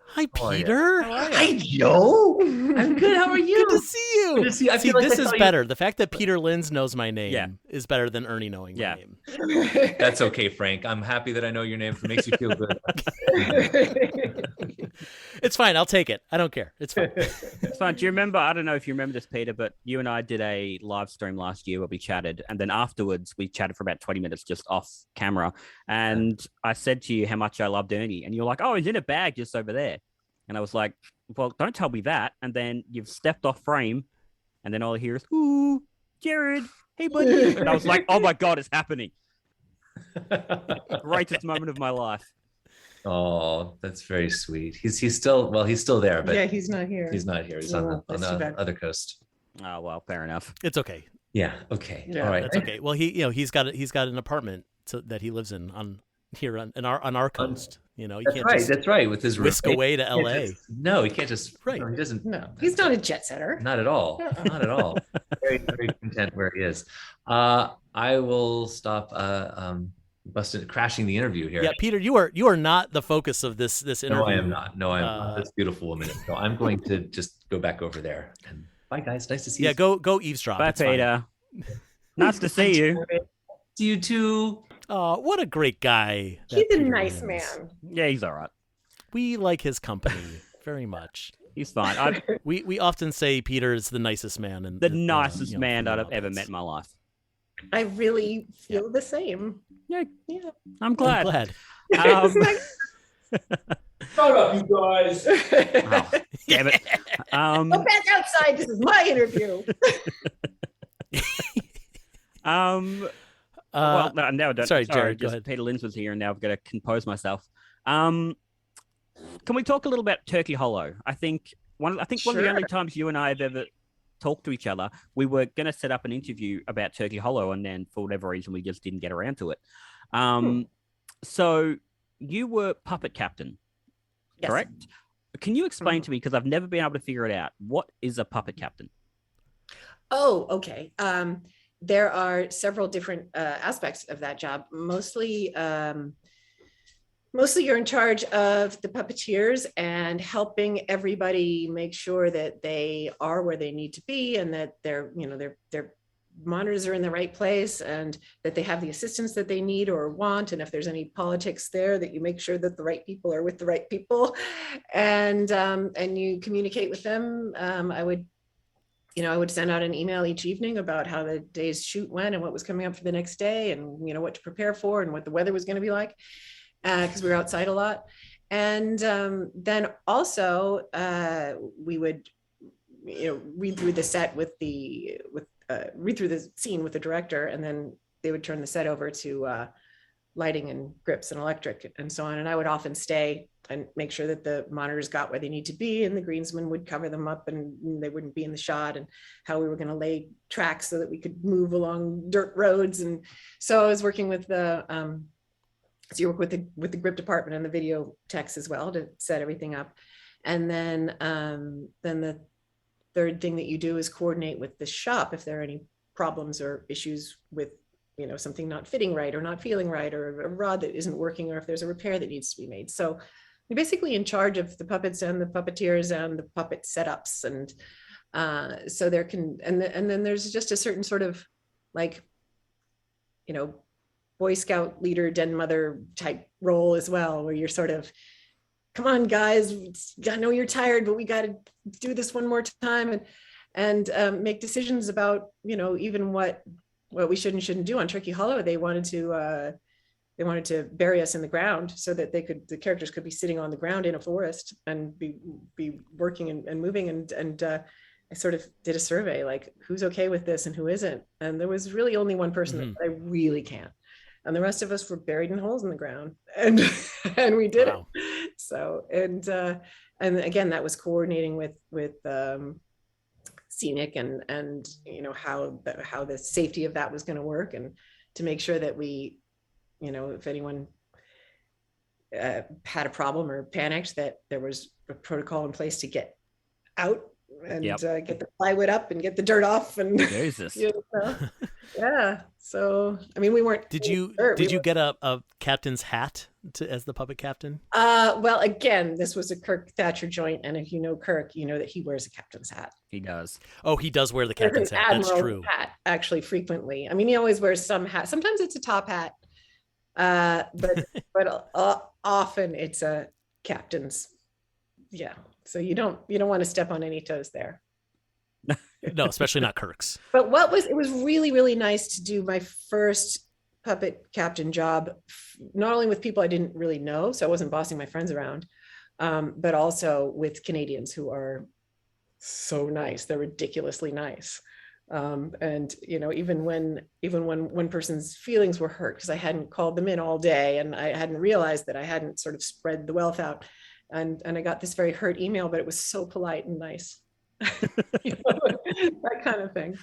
Hi, Peter. Hi, Joe. I'm good. How are you? Good to see you. Good to see you. I feel like this I is saw you- better. The fact that Peter Linz knows my name Yeah. is better than Ernie knowing my name. That's okay, Frank. I'm happy that I know your name. It makes you feel good. It's fine. I'll take it. I don't care. It's fine. It's fine. Do you remember? I don't know if you remember this, Peter, but you and I did a live stream last year where we chatted, and then afterwards we chatted for about 20 minutes just off camera. And I said to you how much I loved Ernie, and you're like, "Oh, he's in a bag just over there." And I was like, "Well, don't tell me that." And then you've stepped off frame, and then all I hear is, "Ooh, Jared, hey, buddy." And I was like, "Oh my God, it's happening." Greatest moment of my life. Oh, that's very sweet. He's still there, but yeah, he's not here. he's not here. He's on the other coast. Oh, well, fair enough. It's okay. Yeah. Okay. Yeah, All right. That's okay. Well, he's got an apartment that he lives in on our coast. You That's can't right. just That's right. With his whisk roommate. away to He can't LA. No, he can't just. Right. No, he doesn't. No, he's not a jet setter. Not at all. Uh-uh. Not at all. Very, very content where he is. I will stop crashing the interview here. Yeah, Peter, you are not the focus of this interview. No, I am not. No, I am not. This beautiful woman. So I'm going to just go back over there. And bye, guys. Nice to see you. Yeah, go eavesdrop. Bye, It's fine. Peter. Nice to see you. See you too. Oh, what a great guy. that He's a Peter nice is. man. Yeah, he's all right. We like his company very much. He's fine. We often say Peter is the nicest man and The nicest man from I've the ever Muppets. met in my life. I really feel the same. Yeah, Yeah. I'm glad. I'm glad. Shut up, you guys. Oh, damn it. Go back outside. This is my interview. Well, no, now I don't. sorry, Jared, go just ahead. Peter Linz was here, and now I've got to compose myself. Can we talk a little about Turkey Hollow? I think one of the only times you and I have ever talked to each other, we were going to set up an interview about Turkey Hollow, and then for whatever reason, we just didn't get around to it. So you were puppet captain, Yes. correct? Can you explain to me, because I've never been able to figure it out, what is a puppet captain? Oh, okay. There are several different aspects of that job. Mostly you're in charge of the puppeteers and helping everybody make sure that they are where they need to be, and that their monitors are in the right place, and that they have the assistance that they need or want. And if there's any politics there, that you make sure that the right people are with the right people, and you communicate with them. I would send out an email each evening about how the day's shoot went and what was coming up for the next day, and what to prepare for and what the weather was going to be like, because we were outside a lot. And then also we would read through the set with the read through the scene with the director, and then they would turn the set over to lighting and grips and electric and so on. And I would often stay and make sure that the monitors got where they need to be, and the greensman would cover them up and they wouldn't be in the shot, and how we were going to lay tracks so that we could move along dirt roads. And so I was working with the so you work with the grip department and the video techs as well to set everything up. And then the third thing that you do is coordinate with the shop if there are any problems or issues with, you know, something not fitting right or not feeling right, or a rod that isn't working, or if there's a repair that needs to be made. So you're basically in charge of the puppets and the puppeteers and the puppet setups. And so there can, and then there's just a certain sort of like, you know, Boy Scout leader, den mother type role as well, where you're sort of, come on guys, I know you're tired, but we got to do this one more time, and make decisions about, you know, even what we should and shouldn't do. On Turkey Hollow, they wanted to bury us in the ground so that the characters could be sitting on the ground in a forest and be working and moving. And I sort of did a survey, like, who's okay with this and who isn't. And there was really only one person that I really can't. And the rest of us were buried in holes in the ground, and we did it. So, and again, that was coordinating with scenic and you know, how the safety of that was going to work, and to make sure that we, you know, if anyone had a problem or panicked, that there was a protocol in place to get out and get the plywood up and get the dirt off. And Jesus. You know, yeah. So, I mean, we weren't. Did you get a captain's hat as the puppet captain? Well, again, this was a Kirk Thatcher joint, and if you know Kirk, you know that he wears a captain's hat. He does. Oh, he does wear the captain's hat. That's true. Hat, actually, frequently. I mean, he always wears some hat. Sometimes it's a top hat, but often it's a captain's. Yeah. So you don't want to step on any toes there. No, especially not Kirk's. But it was really, really nice to do my first puppet captain job, not only with people I didn't really know, so I wasn't bossing my friends around, but also with Canadians who are so nice. They're ridiculously nice. And, you know, even when one person's feelings were hurt because I hadn't called them in all day, and I hadn't realized that I hadn't sort of spread the wealth out, and I got this very hurt email, but it was so polite and nice. You know, that kind of thing.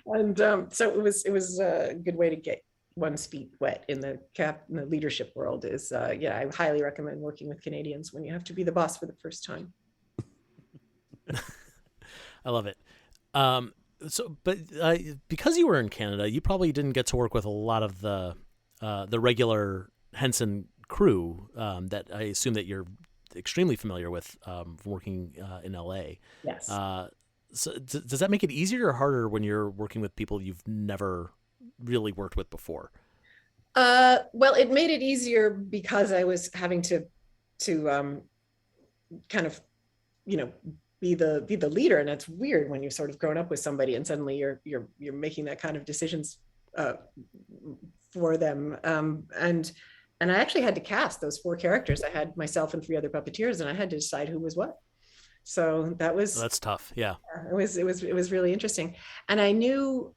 And so it was a good way to get one's feet wet in the leadership world. Is I highly recommend working with Canadians when you have to be the boss for the first time. I love it. But because you were in Canada, you probably didn't get to work with a lot of the regular Henson crew that I assume that you're extremely familiar with working in LA. Yes. So does that make it easier or harder when you're working with people you've never really worked with before? Well, it made it easier because I was having to kind of, you know, be the leader, and that's weird when you've sort of grown up with somebody and suddenly you're making that kind of decisions for them. And I actually had to cast those 4 characters. I had myself and 3 other puppeteers, and I had to decide who was what. So that's tough. Yeah. It was really interesting. And I knew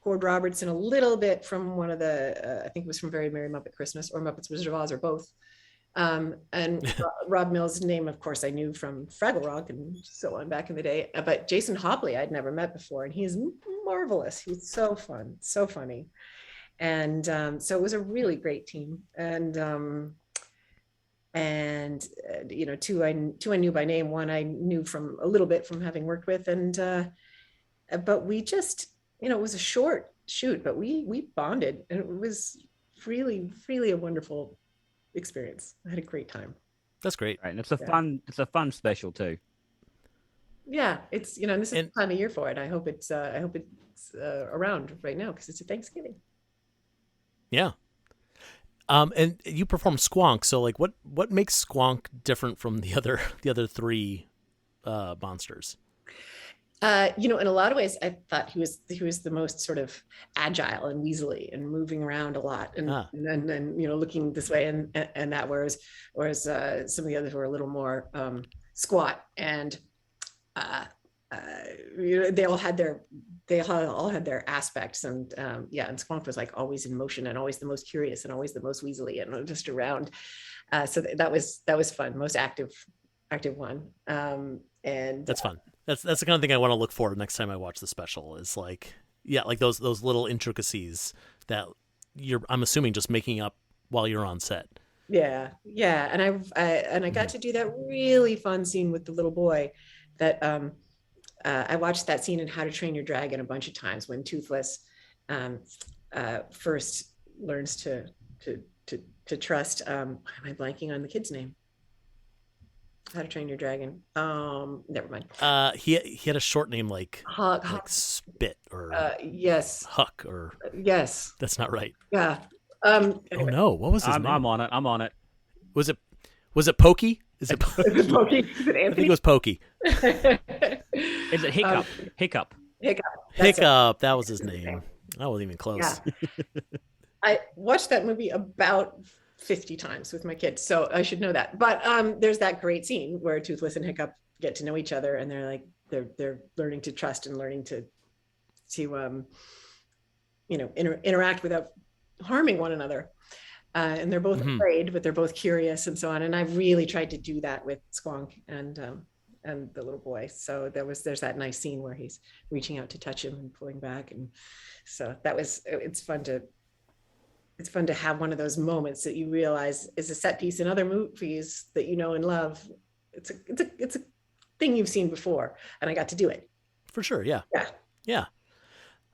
Cord Robertson a little bit from one of the, I think it was from Very Merry Muppet Christmas or Muppets Wizard of Oz, or both. And Rob Mills' name, of course, I knew from Fraggle Rock and so on back in the day. But Jason Hopley, I'd never met before, and he's marvelous. He's so fun, so funny. And so it was a really great team. And you know, 2 I knew by name, 1 I knew from a little bit from having worked with, and but we just, you know, it was a short shoot, but we bonded, and it was really, really a wonderful experience. I had a great time. That's great. Right, and it's a fun special too. Yeah, it's, you know, and this is the time of year for it. I hope it's around right now because it's a Thanksgiving. Yeah. And you perform Squonk, so like what makes Squonk different from the other 3 monsters? You know, in a lot of ways, I thought he was the most sort of agile and weaselly and moving around a lot, and you know, looking this way and that, whereas some of the others were a little more squat and they all had their aspects, and and Squonk was like always in motion and always the most curious and always the most weaselly and just around. So that was fun, most active one. And that's fun. That's the kind of thing I want to look for next time I watch the special, is like those little intricacies that I'm assuming just making up while you're on set. Yeah. And I got to do that really fun scene with the little boy that I watched that scene in How to Train Your Dragon a bunch of times, when Toothless first learns to trust. Why am I blanking on the kid's name? How to Train Your Dragon. Never mind. He had a short name like Huck. Like Spit or yes. Huck or yes. That's not right. Yeah. Anyway. Oh no! What was his name? I'm on it. Was it Pokey? Is it Pokey? Is it Anthony? I think it was Pokey. Is it Hiccup? Hiccup. Hiccup. That was his name. I wasn't even close. Yeah. I watched that movie about 50 times with my kids, so I should know that. But there's that great scene where Toothless and Hiccup get to know each other, and they're like they're learning to trust and learning to interact without harming one another. And they're both afraid, but they're both curious and so on. And I really tried to do that with Squonk and the little boy. So there's that nice scene where he's reaching out to touch him and pulling back. And so it's fun to have one of those moments that you realize is a set piece in other movies that you know and love. It's a thing you've seen before, and I got to do it. For sure. Yeah. Yeah.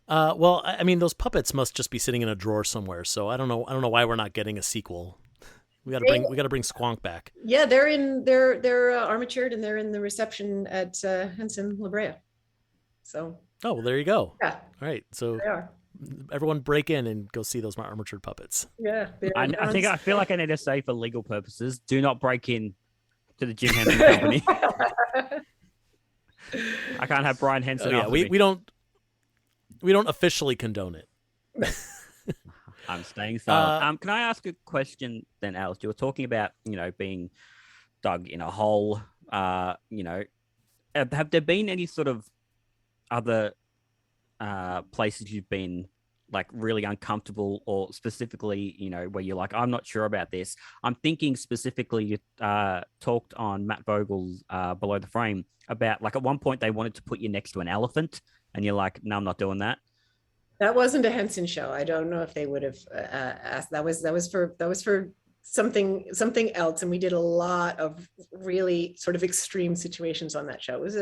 Well, I mean, those puppets must just be sitting in a drawer somewhere. So I don't know why we're not getting a sequel. We got to bring Squonk back. Yeah, they're armatured, and they're in the reception at Henson La Brea. So. Oh, well, there you go. Yeah. All right. So they are. Everyone break in and go see those armatured puppets. Yeah. I feel like I need to say, for legal purposes, do not break in to the Jim Henson Company. I can't have Brian Henson. We don't officially condone it. I'm staying silent. Can I ask a question then, Alice? You were talking about, being dug in a hole. Have there been any sort of other places you've been like really uncomfortable, or specifically, where you're like, I'm not sure about this? I'm thinking specifically, you talked on Matt Vogel's Below the Frame about, like, at one point they wanted to put you next to an elephant, and you're like, no, I'm not doing that. That wasn't a Henson show. I don't know if they would have asked. That was for something else, and we did a lot of really sort of extreme situations on that show. It was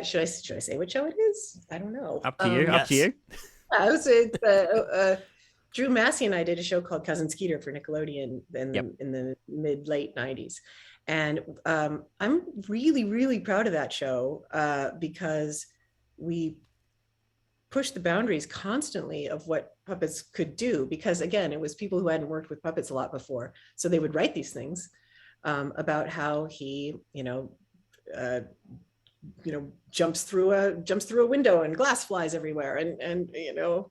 should I say what show it is? I don't know. Up to you. Up to you. Yeah, it was Drew Massey and I did a show called Cousin Skeeter for Nickelodeon in the late 90s. And I'm really, really proud of that show because we pushed the boundaries constantly of what puppets could do. Because again, it was people who hadn't worked with puppets a lot before. So they would write these things about how he, jumps through a window and glass flies everywhere, and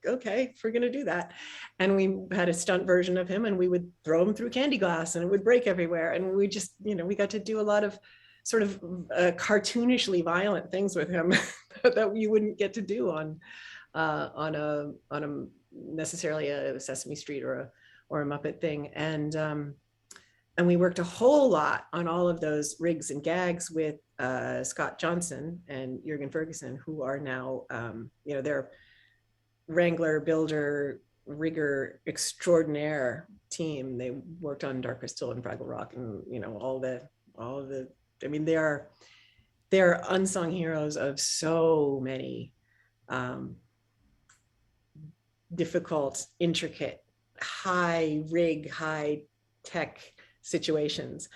okay, if we're gonna do that. And we had a stunt version of him, and we would throw him through candy glass and it would break everywhere. And we just, we got to do a lot of sort of cartoonishly violent things with him that you wouldn't get to do on a necessarily a Sesame Street or a Muppet thing. And we worked a whole lot on all of those rigs and gags with Scott Johnson and Jürgen Ferguson, who are now, they're wrangler, builder, rigger extraordinaire team. They worked on Dark Crystal and Fraggle Rock, and all of the. I mean, they are unsung heroes of so many difficult, intricate, high rig, high tech situations.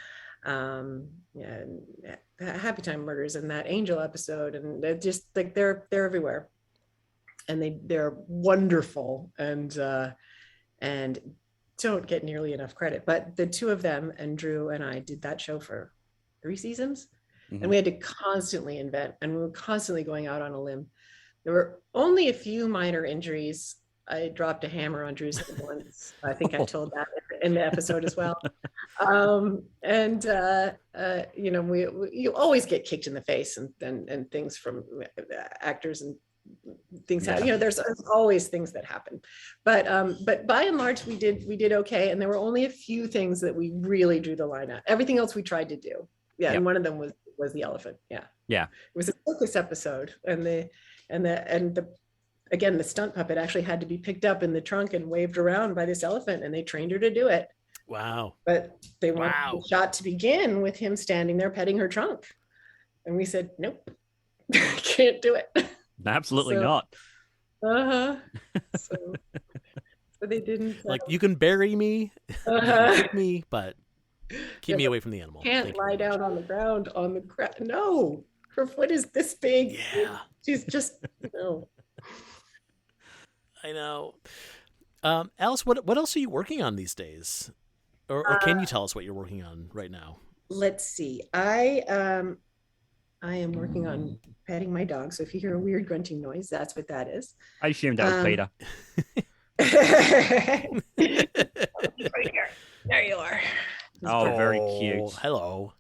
Happy Time Murders and that Angel episode, and they're just like they're everywhere, and they're wonderful and don't get nearly enough credit. But the two of them, and Drew and I, did that show for 3 seasons, and we had to constantly invent, and we were constantly going out on a limb. There were only a few minor injuries. I dropped a hammer on Drew's head once. I think I told that in the episode as well. You know, you always get kicked in the face and things from actors and things happen. You know, there's always things that happen, but by and large we did okay, and there were only a few things that we really drew the line at. Everything else we tried to do. And one of them was the elephant. It was a circus episode, and the again, the stunt puppet actually had to be picked up in the trunk and waved around by this elephant, and they trained her to do it. Wow. But they wanted the shot to begin with him standing there petting her trunk, and we said nope. Can't do it. Absolutely not. So they didn't like, you can bury me, kick me, but keep me away from the animal. Can't lie down on the ground on the ground. No, her foot is this big. Yeah, she's just no. I know. Alice, what else are you working on these days, or can you tell us what you're working on right now? Let's see. I am working on petting my dog. So if you hear a weird grunting noise, that's what that is. I assumed that was Peter. Right here. There you are. Oh, very cute. Hello.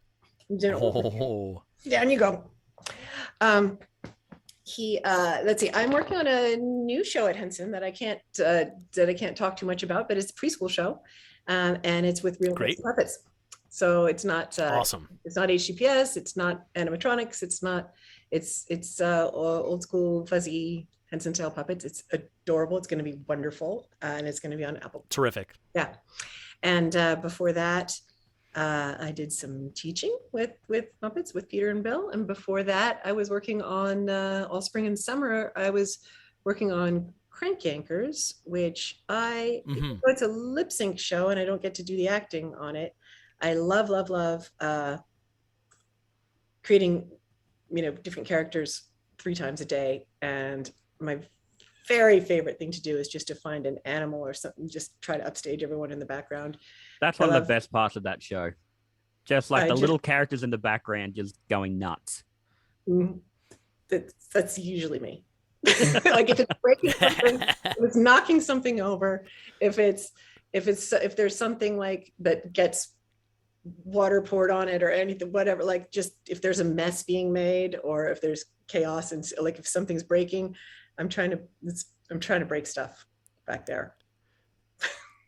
Down you go. Let's see. I'm working on a new show at Henson that I can't talk too much about, but it's a preschool show, and it's with real puppets. So it's not awesome. It's not HGPS. It's not animatronics. It's not. It's old school fuzzy Henson style puppets. It's adorable. It's going to be wonderful, and it's going to be on Apple. Terrific. Yeah, and before that, I did some teaching with Muppets with Peter and Bill, and before that, I was working on all spring and summer. I was working on Crank Yankers, which it's a lip sync show, and I don't get to do the acting on it. I love creating, different characters 3 times a day. And my very favorite thing to do is just to find an animal or something, just try to upstage everyone in the background. That's one of the best parts of that show. Just like the little characters in the background just going nuts. That's usually me. Like if it's breaking something, if it's knocking something over, if there's something like that gets water poured on it or anything, whatever, like just if there's a mess being made or if there's chaos and like if something's breaking, I'm trying to break stuff back there.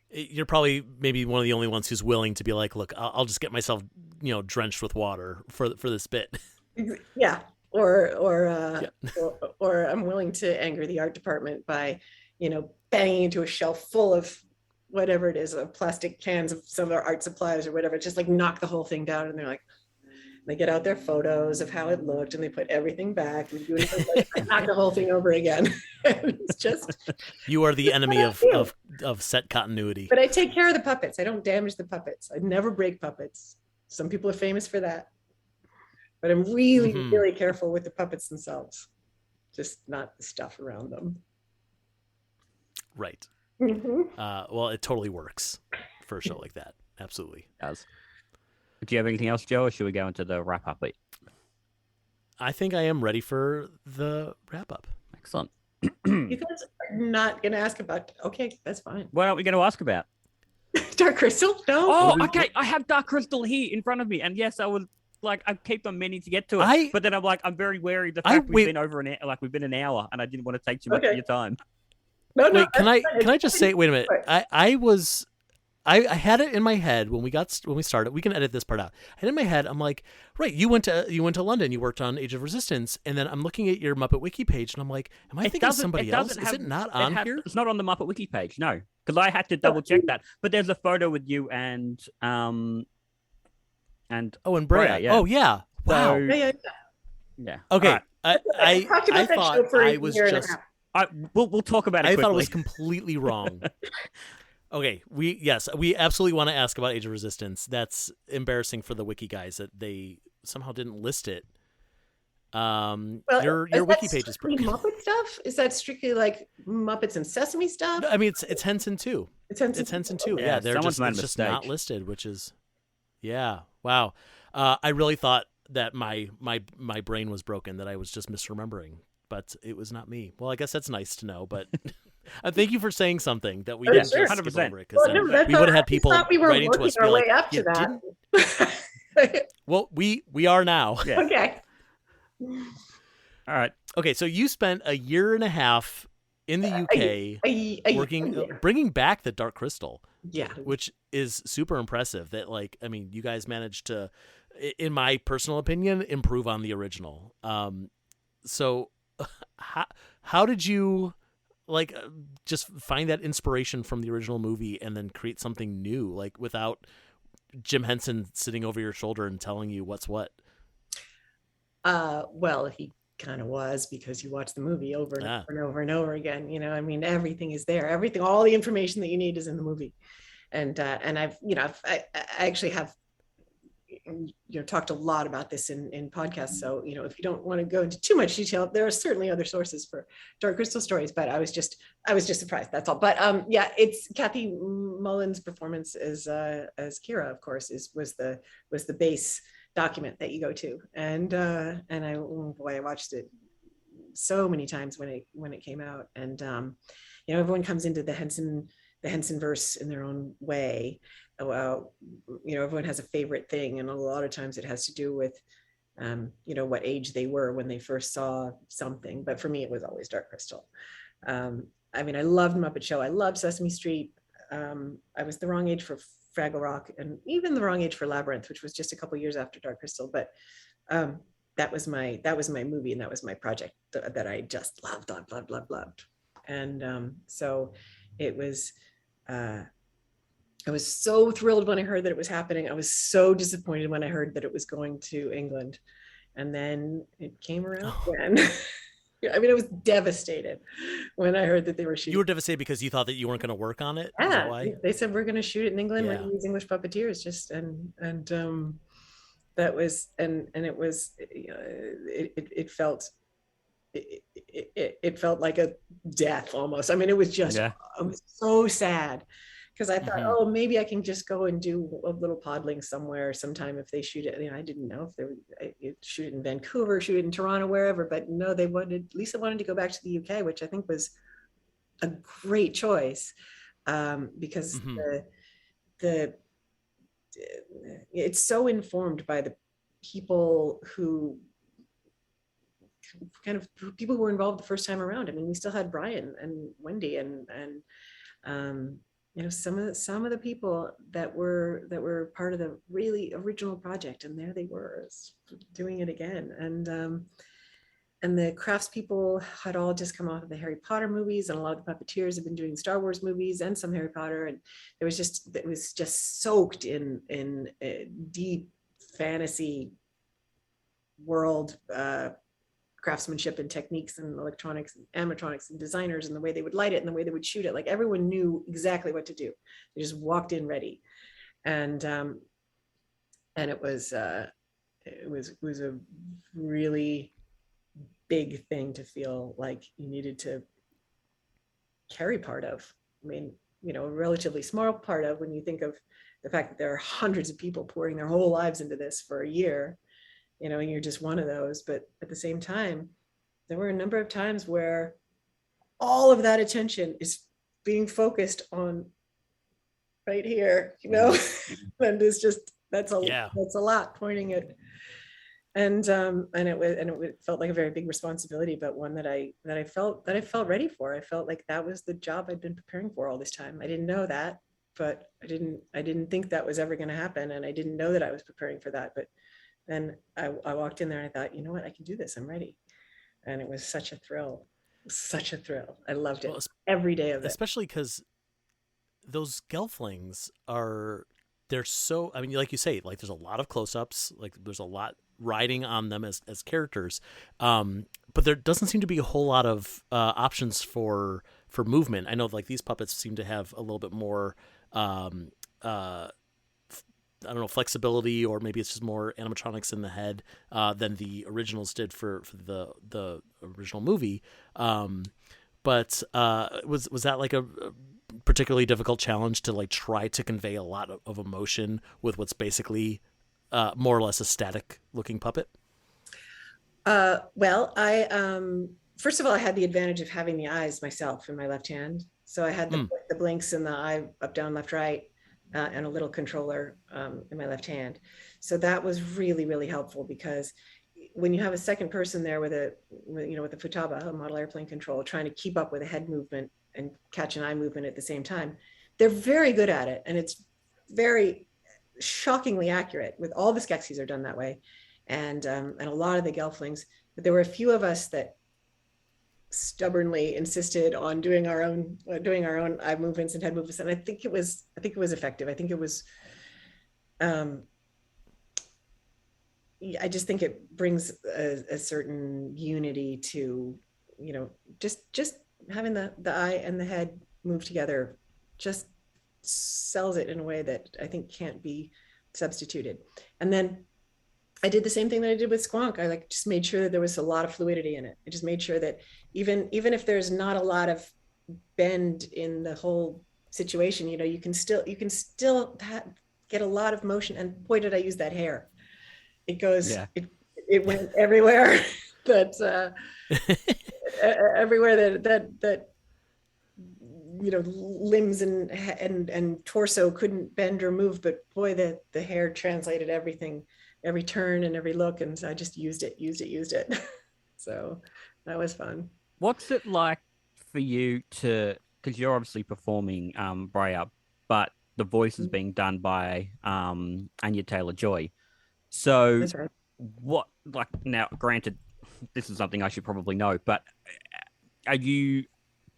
You're probably maybe one of the only ones who's willing to be like, look, I'll just get myself, drenched with water for this bit. Yeah. Or I'm willing to anger the art department by, banging into a shelf full of whatever it is, plastic cans of some of our art supplies or whatever, just like knock the whole thing down. And they're like, they get out their photos of how it looked and they put everything back and knock the whole thing over again. It's just, you are the enemy of set continuity. But I take care of the puppets. I don't damage the puppets. I never break puppets. Some people are famous for that. But I'm really, really careful with the puppets themselves, just not the stuff around them. Right. Well, it totally works for a show like that. Absolutely. It does. Do you have anything else, Joe, or should we go into the wrap up? I think I am ready for the wrap up. Excellent. You guys are not going to ask about, okay, that's fine. What are we going to ask about? Dark Crystal? No. Oh, okay. I have Dark Crystal here in front of me. And yes, I was like, I kept on meaning to get to it. But then I'm like, I'm very wary of the fact we've been over we've been an hour and I didn't want to take too much of your time. No, wait, can I just say, wait a minute. I had it in my head when we started. We can edit this part out. I had it in my head. I'm like, right, you went to London. You worked on Age of Resistance, and then I'm looking at your Muppet Wiki page, and I'm like, am I thinking of somebody else? Is it not on here? It's not on the Muppet Wiki page, no, because I had to double check that. But there's a photo with you and Britta. Yeah. Oh yeah. Wow. Yeah. Okay. Right. I thought I was just. We'll talk about it. I quickly. thought it was completely wrong. Okay, we absolutely want to ask about Age of Resistance. That's embarrassing for the wiki guys that they somehow didn't list it. Your wiki page is pretty Muppet stuff. Is that strictly like Muppets and Sesame stuff? No, I mean it's Henson too. It's Henson too. Okay. Yeah, they're it's just not listed, which is wow. I really thought that my brain was broken, that I was just misremembering, but it was not me. Well, I guess that's nice to know, but Thank you for saying something that we Oh, didn't sure. just skip 100%. over it, because Well, no, that's we would have all had right. I people thought we were writing to working us be our like, way up to "You that. didn't." Well, we are now. Yeah. Okay. All right. Okay, so you spent a year and a half in the UK working, bringing back the Dark Crystal. Yeah. Which is super impressive. That, like, I mean, you guys managed to, in my personal opinion, improve on the original. So how did you, like, just find that inspiration from the original movie and then create something new, like, without Jim Henson sitting over your shoulder and telling you what's what? Well, he kind of was, because you watch the movie over and over and over and over again. You know, I mean, everything is there. Everything, all the information that you need is in the movie. And I've, you know, I actually have, you know, talked a lot about this in podcasts. So, you know, if you don't want to go into too much detail, there are certainly other sources for Dark Crystal stories, but I was just surprised. That's all. But yeah, it's Kathy Mullen's performance as Kira, of course, was the base document that you go to. And I, oh boy, I watched it so many times when it came out. And you know, everyone comes into the Henson verse in their own way. You know, everyone has a favorite thing, and a lot of times it has to do with you know, what age they were when they first saw something. But for me, it was always Dark Crystal. I mean, I loved Muppet Show. I loved Sesame Street. I was the wrong age for Fraggle Rock, and even the wrong age for Labyrinth, which was just a couple years after Dark Crystal. But that was my movie, and that was my project that I just loved. And so it was, I was so thrilled when I heard that it was happening. I was so disappointed when I heard that it was going to England. And then it came around again. I mean, I was devastated when I heard that they were shooting. You were devastated because you thought that you weren't going to work on it? Yeah, why? They said, we're going to shoot it in England. We're going to use English puppeteers. Just and that was, and it was, it felt, it felt like a death almost. I mean, it was just, it was so sad, because I thought, oh, maybe I can just go and do a little podling somewhere sometime if they shoot it. You know, I didn't know if they would shoot it in Vancouver, shoot it in Toronto, wherever, but no, Lisa wanted to go back to the UK, which I think was a great choice, because it's so informed by the people who were involved the first time around. I mean, we still had Brian and Wendy and you know, some of the people that were part of the really original project, and there they were doing it again. And the craftspeople had all just come off of the Harry Potter movies, and a lot of the puppeteers have been doing Star Wars movies and some Harry Potter, and it was just soaked in a deep fantasy world, craftsmanship and techniques and electronics and animatronics and designers, and the way they would light it and the way they would shoot it. Like, everyone knew exactly what to do. They just walked in ready. And it was a really big thing to feel like you needed to carry part of. I mean, you know, a relatively small part of, when you think of the fact that there are hundreds of people pouring their whole lives into this for a year, you know, and you're just one of those. But at the same time, there were a number of times where all of that attention is being focused on right here, you know, and it's just, that's a lot pointing at, and it felt like a very big responsibility, but one that I felt ready for. I felt like that was the job I'd been preparing for all this time. I didn't know that, but I didn't think that was ever going to happen, and I didn't know that I was preparing for that. But then I walked in there and I thought, you know what, I can do this. I'm ready. And it was such a thrill. I loved it. Every day of it. Especially because those Gelflings they're so, I mean, like you say, like, there's a lot of close-ups, like there's a lot riding on them as characters. But there doesn't seem to be a whole lot of options for movement. I know, like, these puppets seem to have a little bit more, I don't know, flexibility, or maybe it's just more animatronics in the head than the originals did for the original movie. But was that like a particularly difficult challenge to, like, try to convey a lot of emotion with what's basically more or less a static looking puppet? Well, I first of all, I had the advantage of having the eyes myself in my left hand. So I had the blinks in the eye, up, down, left, right, and a little controller in my left hand. So that was really, really helpful, because when you have a second person there with a futaba, a model airplane control, trying to keep up with a head movement and catch an eye movement at the same time, they're very good at it. And it's very shockingly accurate. With all the Skeksis are done that way. And a lot of the Gelflings, but there were a few of us that stubbornly insisted on doing our own eye movements and head movements. And I think it was effective. I think it was, I just think it brings a certain unity to, just having the eye and the head move together, just sells it in a way that I think can't be substituted. And then I did the same thing that I did with Squonk. I just made sure that there was a lot of fluidity in it. I just made sure that even if there's not a lot of bend in the whole situation, you can still get a lot of motion. And boy, did I use that hair. It goes, it went everywhere that, everywhere that limbs and torso couldn't bend or move, but boy, the hair translated everything, every turn and every look. And so I just used it. So that was fun. What's it like for you because you're obviously performing Britta, but the voice is being done by Anya Taylor-Joy. So That's right. Now, granted, this is something I should probably know, but are you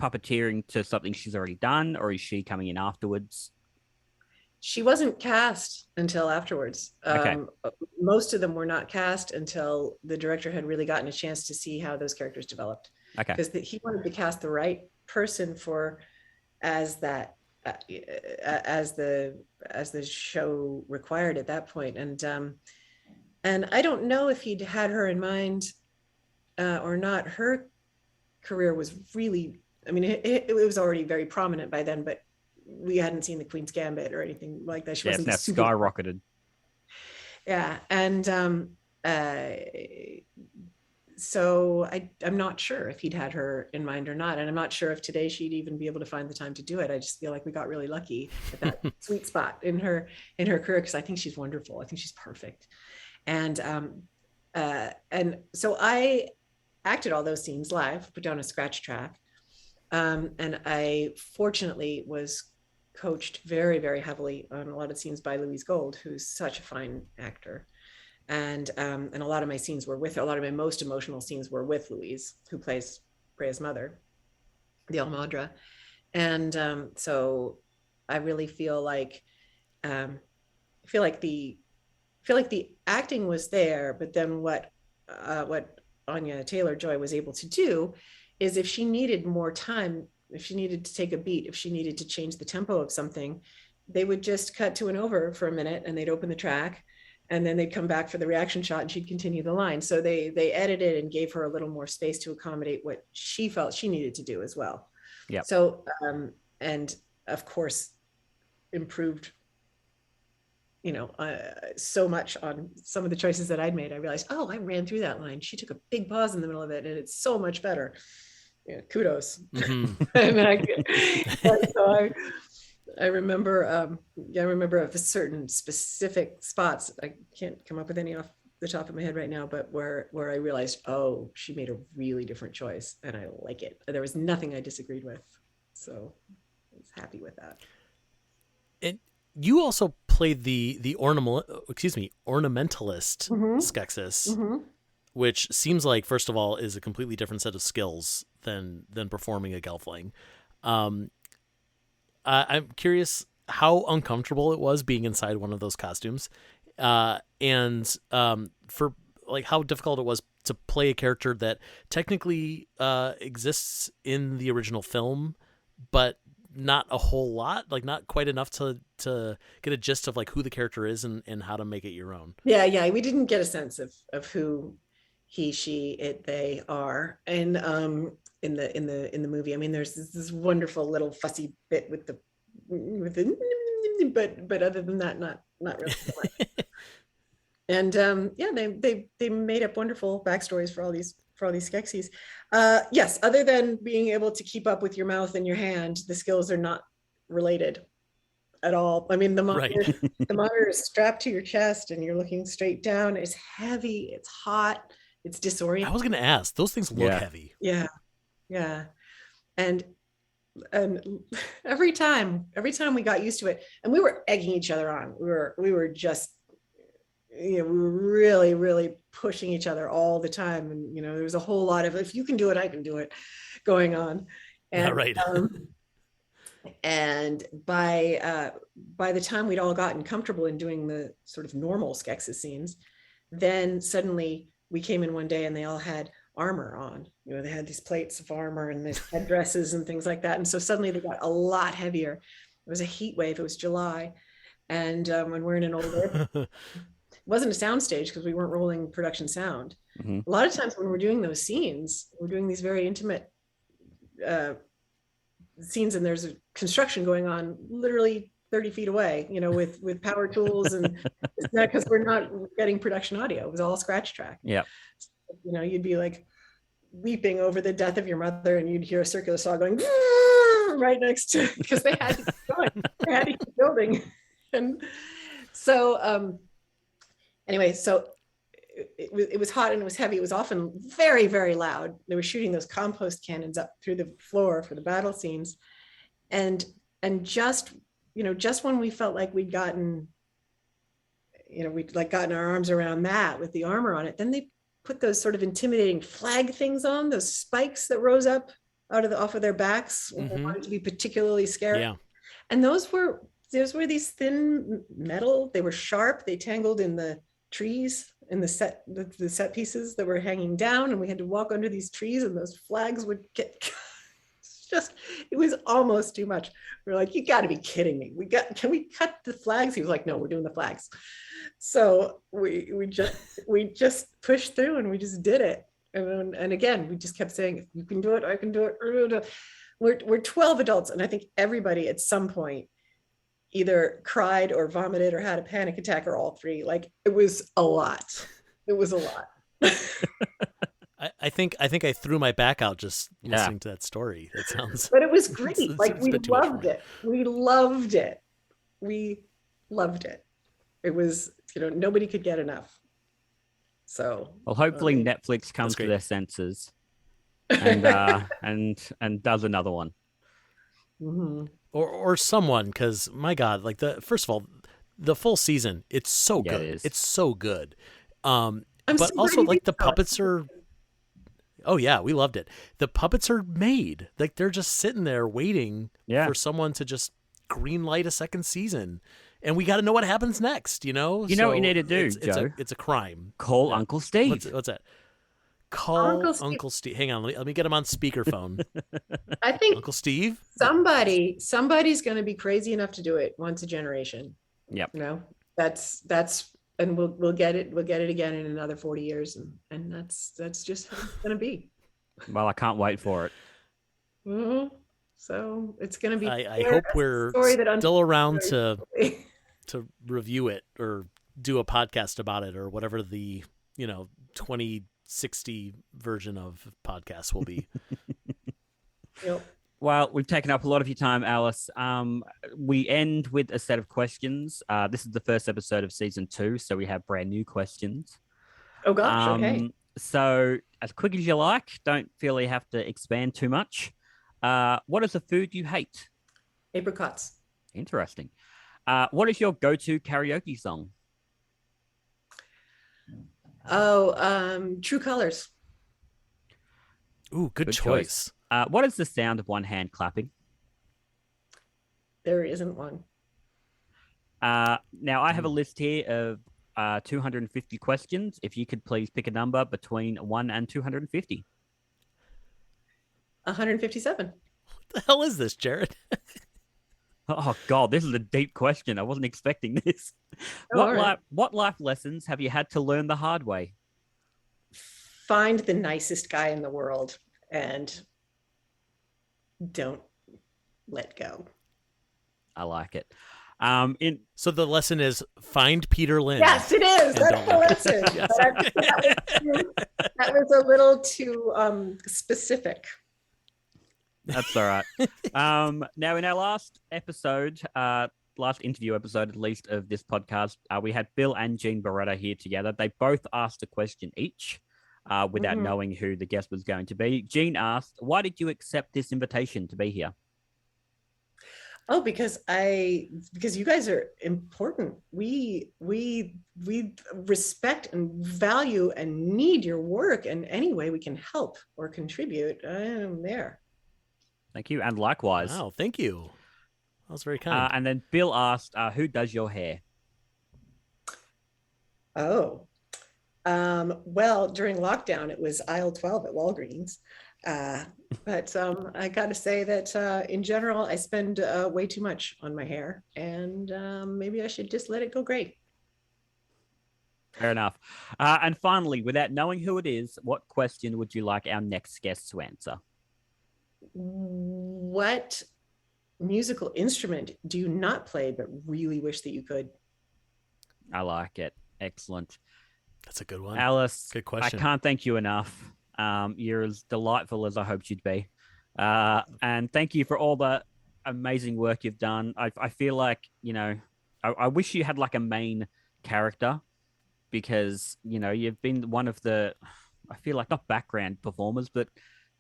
puppeteering to something she's already done, or is she coming in afterwards? She wasn't cast until afterwards. Okay. Most of them were not cast until the director had really gotten a chance to see how those characters developed. Okay. Because he wanted to cast the right person as the show required at that point. And I don't know if he'd had her in mind or not. Her career was really, it was already very prominent by then, but we hadn't seen the Queen's Gambit or anything like that. She wasn't it's now skyrocketed. Yeah. And so I'm not sure if he'd had her in mind or not. And I'm not sure if today she'd even be able to find the time to do it. I just feel like we got really lucky at that sweet spot in her career, because I think she's wonderful. I think she's perfect. And so I acted all those scenes live, put down a scratch track. And I fortunately was coached very, very heavily on a lot of scenes by Louise Gold, who's such a fine actor. And a lot of my scenes were with her. A lot of my most emotional scenes were with Louise, who plays Britta's mother, the Almadra. And so I really feel like the acting was there, but then what Anya Taylor-Joy was able to do is, if she needed more time, if she needed to take a beat, if she needed to change the tempo of something, they would just cut to an over for a minute and they'd open the track, and then they'd come back for the reaction shot and she'd continue the line. So they edited and gave her a little more space to accommodate what she felt she needed to do as well. Yeah. So, and of course, improved so much on some of the choices that I'd made. I realized, I ran through that line. She took a big pause in the middle of it, and it's so much better. Kudos. Mm-hmm. I remember of certain specific spots. I can't come up with any off the top of my head right now, but where I realized, she made a really different choice, and I like it. There was nothing I disagreed with, so I was happy with that. And you also played the ornamentalist Skeksis, which seems like, first of all, is a completely different set of skills than performing a Gelfling. I'm curious how uncomfortable it was being inside one of those costumes, and for how difficult it was to play a character that technically exists in the original film, but not a whole lot, not quite enough to get a gist of who the character is and how to make it your own. Yeah, we didn't get a sense of who he, she, it, they are, and in the movie. There's this wonderful little fussy bit with the but other than that, not really so much. And they made up wonderful backstories for all for all these Skeksis. Yes, other than being able to keep up with your mouth and your hand, the skills are not related at all. I mean, the monitor is strapped to your chest and you're looking straight down. It's heavy, it's hot, it's disorienting. I was going to ask, those things look heavy. Yeah. And every time we got used to it, and we were egging each other on. We were just, we were really, really pushing each other all the time. And, there was a whole lot of, if you can do it, I can do it going on. And, yeah, right. and by the time we'd all gotten comfortable in doing the sort of normal Skeksis scenes, then suddenly we came in one day and they all had armor on. They had these plates of armor and these headdresses and things like that. And so suddenly they got a lot heavier. It was a heat wave. It was July. And when we're in an old airplane, it wasn't a sound stage because we weren't rolling production sound. Mm-hmm. A lot of times when we're doing those scenes, we're doing these very intimate scenes and there's a construction going on literally 30 feet away, with power tools, and it's not because we're not getting production audio. It was all scratch track. Yeah. You'd be like weeping over the death of your mother and you'd hear a circular saw going right next to, because they had to keep going. They had to keep building. And so anyway, so it was hot and it was heavy. It was often very, very loud. They were shooting those compost cannons up through the floor for the battle scenes. And just when we felt like we'd gotten our arms around that with the armor on it, then they put those sort of intimidating flag things on, those spikes that rose up off of their backs when they wanted to be particularly scary. Yeah. And those were these thin metal. They were sharp. They tangled in the trees in the set pieces that were hanging down, and we had to walk under these trees, and those flags would get. It was almost too much. We were like, you got to be kidding me. Can we cut the flags? He was like, no, we're doing the flags. So we just pushed through and we just did it. And again, we just kept saying, you can do it, I can do it. We're 12 adults. And I think everybody at some point either cried or vomited or had a panic attack or all three. Like, it was a lot. It was a lot. I think I threw my back out just listening to that story. It sounds. But it was great. We loved it. We loved it. We loved it. It was, nobody could get enough. So. Well, hopefully Netflix comes to their senses and does another one. Mm-hmm. Or someone, because my God, first of all, the full season, it's so good. It's so good. But also the puppets are. Oh yeah, we loved it. The puppets are made. They're just sitting there waiting for someone to just green light a second season. And we got to know what happens next, You know what you need to do, Joe? It's a crime. Call Uncle Steve. What's that? Call Uncle Steve. Hang on, let me get him on speakerphone. I think Uncle Steve. Somebody's going to be crazy enough to do it once a generation. Yep. That's and we'll get it again in another 40 years, and that's just how it's going to be. Well, I can't wait for it. Mm-hmm. So it's going to be. I hope we're still around to review it or do a podcast about it or whatever the 2060 version of podcasts will be. Yep. Well, we've taken up a lot of your time, Alice. We end with a set of questions. This is the first episode of season 2, so we have brand new questions. Oh gosh, okay. So as quick as you like, don't feel you have to expand too much. What is a food you hate? Apricots. Interesting. What is your go-to karaoke song? True Colors. Ooh, good choice. What is the sound of one hand clapping? There isn't one. Now, I have a list here of 250 questions. If you could please pick a number between 1 and 250. 157. What the hell is this, Jared? Oh, God, this is a deep question. I wasn't expecting this. What life lessons have you had to learn the hard way? Find the nicest guy in the world and don't let go. I like it. So the lesson is find Peter Lynn. Yes, it is. And That's don't the look. lesson. Yes. That was a little too specific. That's all right. Now, in our last episode, last interview episode, at least, of this podcast, we had Bill and Jean Beretta here together. They both asked a question each without knowing who the guest was going to be. Jean asked, why did you accept this invitation to be here? Oh, because you guys are important. We respect and value and need your work, and any way we can help or contribute, I am there. Thank you, and likewise. Wow, thank you. That was very kind. And then Bill asked, who does your hair? Oh, well, during lockdown, it was aisle 12 at Walgreens. But I got to say that in general, I spend way too much on my hair, and maybe I should just let it go gray. Fair enough. And finally, without knowing who it is, what question would you like our next guest to answer? What musical instrument do you not play but really wish that you could? I like it. Excellent. That's a good one. Alice, Good question. I can't thank you enough. You're as delightful as I hoped you'd be. And thank you for all the amazing work you've done. I feel like, I wish you had like a main character, because, you've been one of the, I feel like, not background performers, but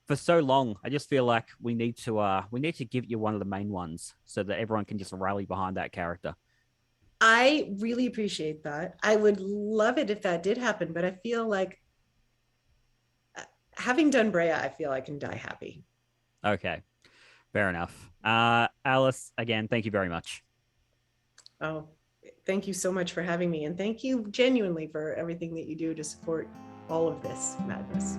for so long, I just feel like we need to give you one of the main ones so that everyone can just rally behind that character. I really appreciate that. I would love it if that did happen, but I feel like having done Brea, I feel I can die happy. Okay, fair enough. Alice, again, thank you very much. Oh, thank you so much for having me. And thank you genuinely for everything that you do to support all of this madness.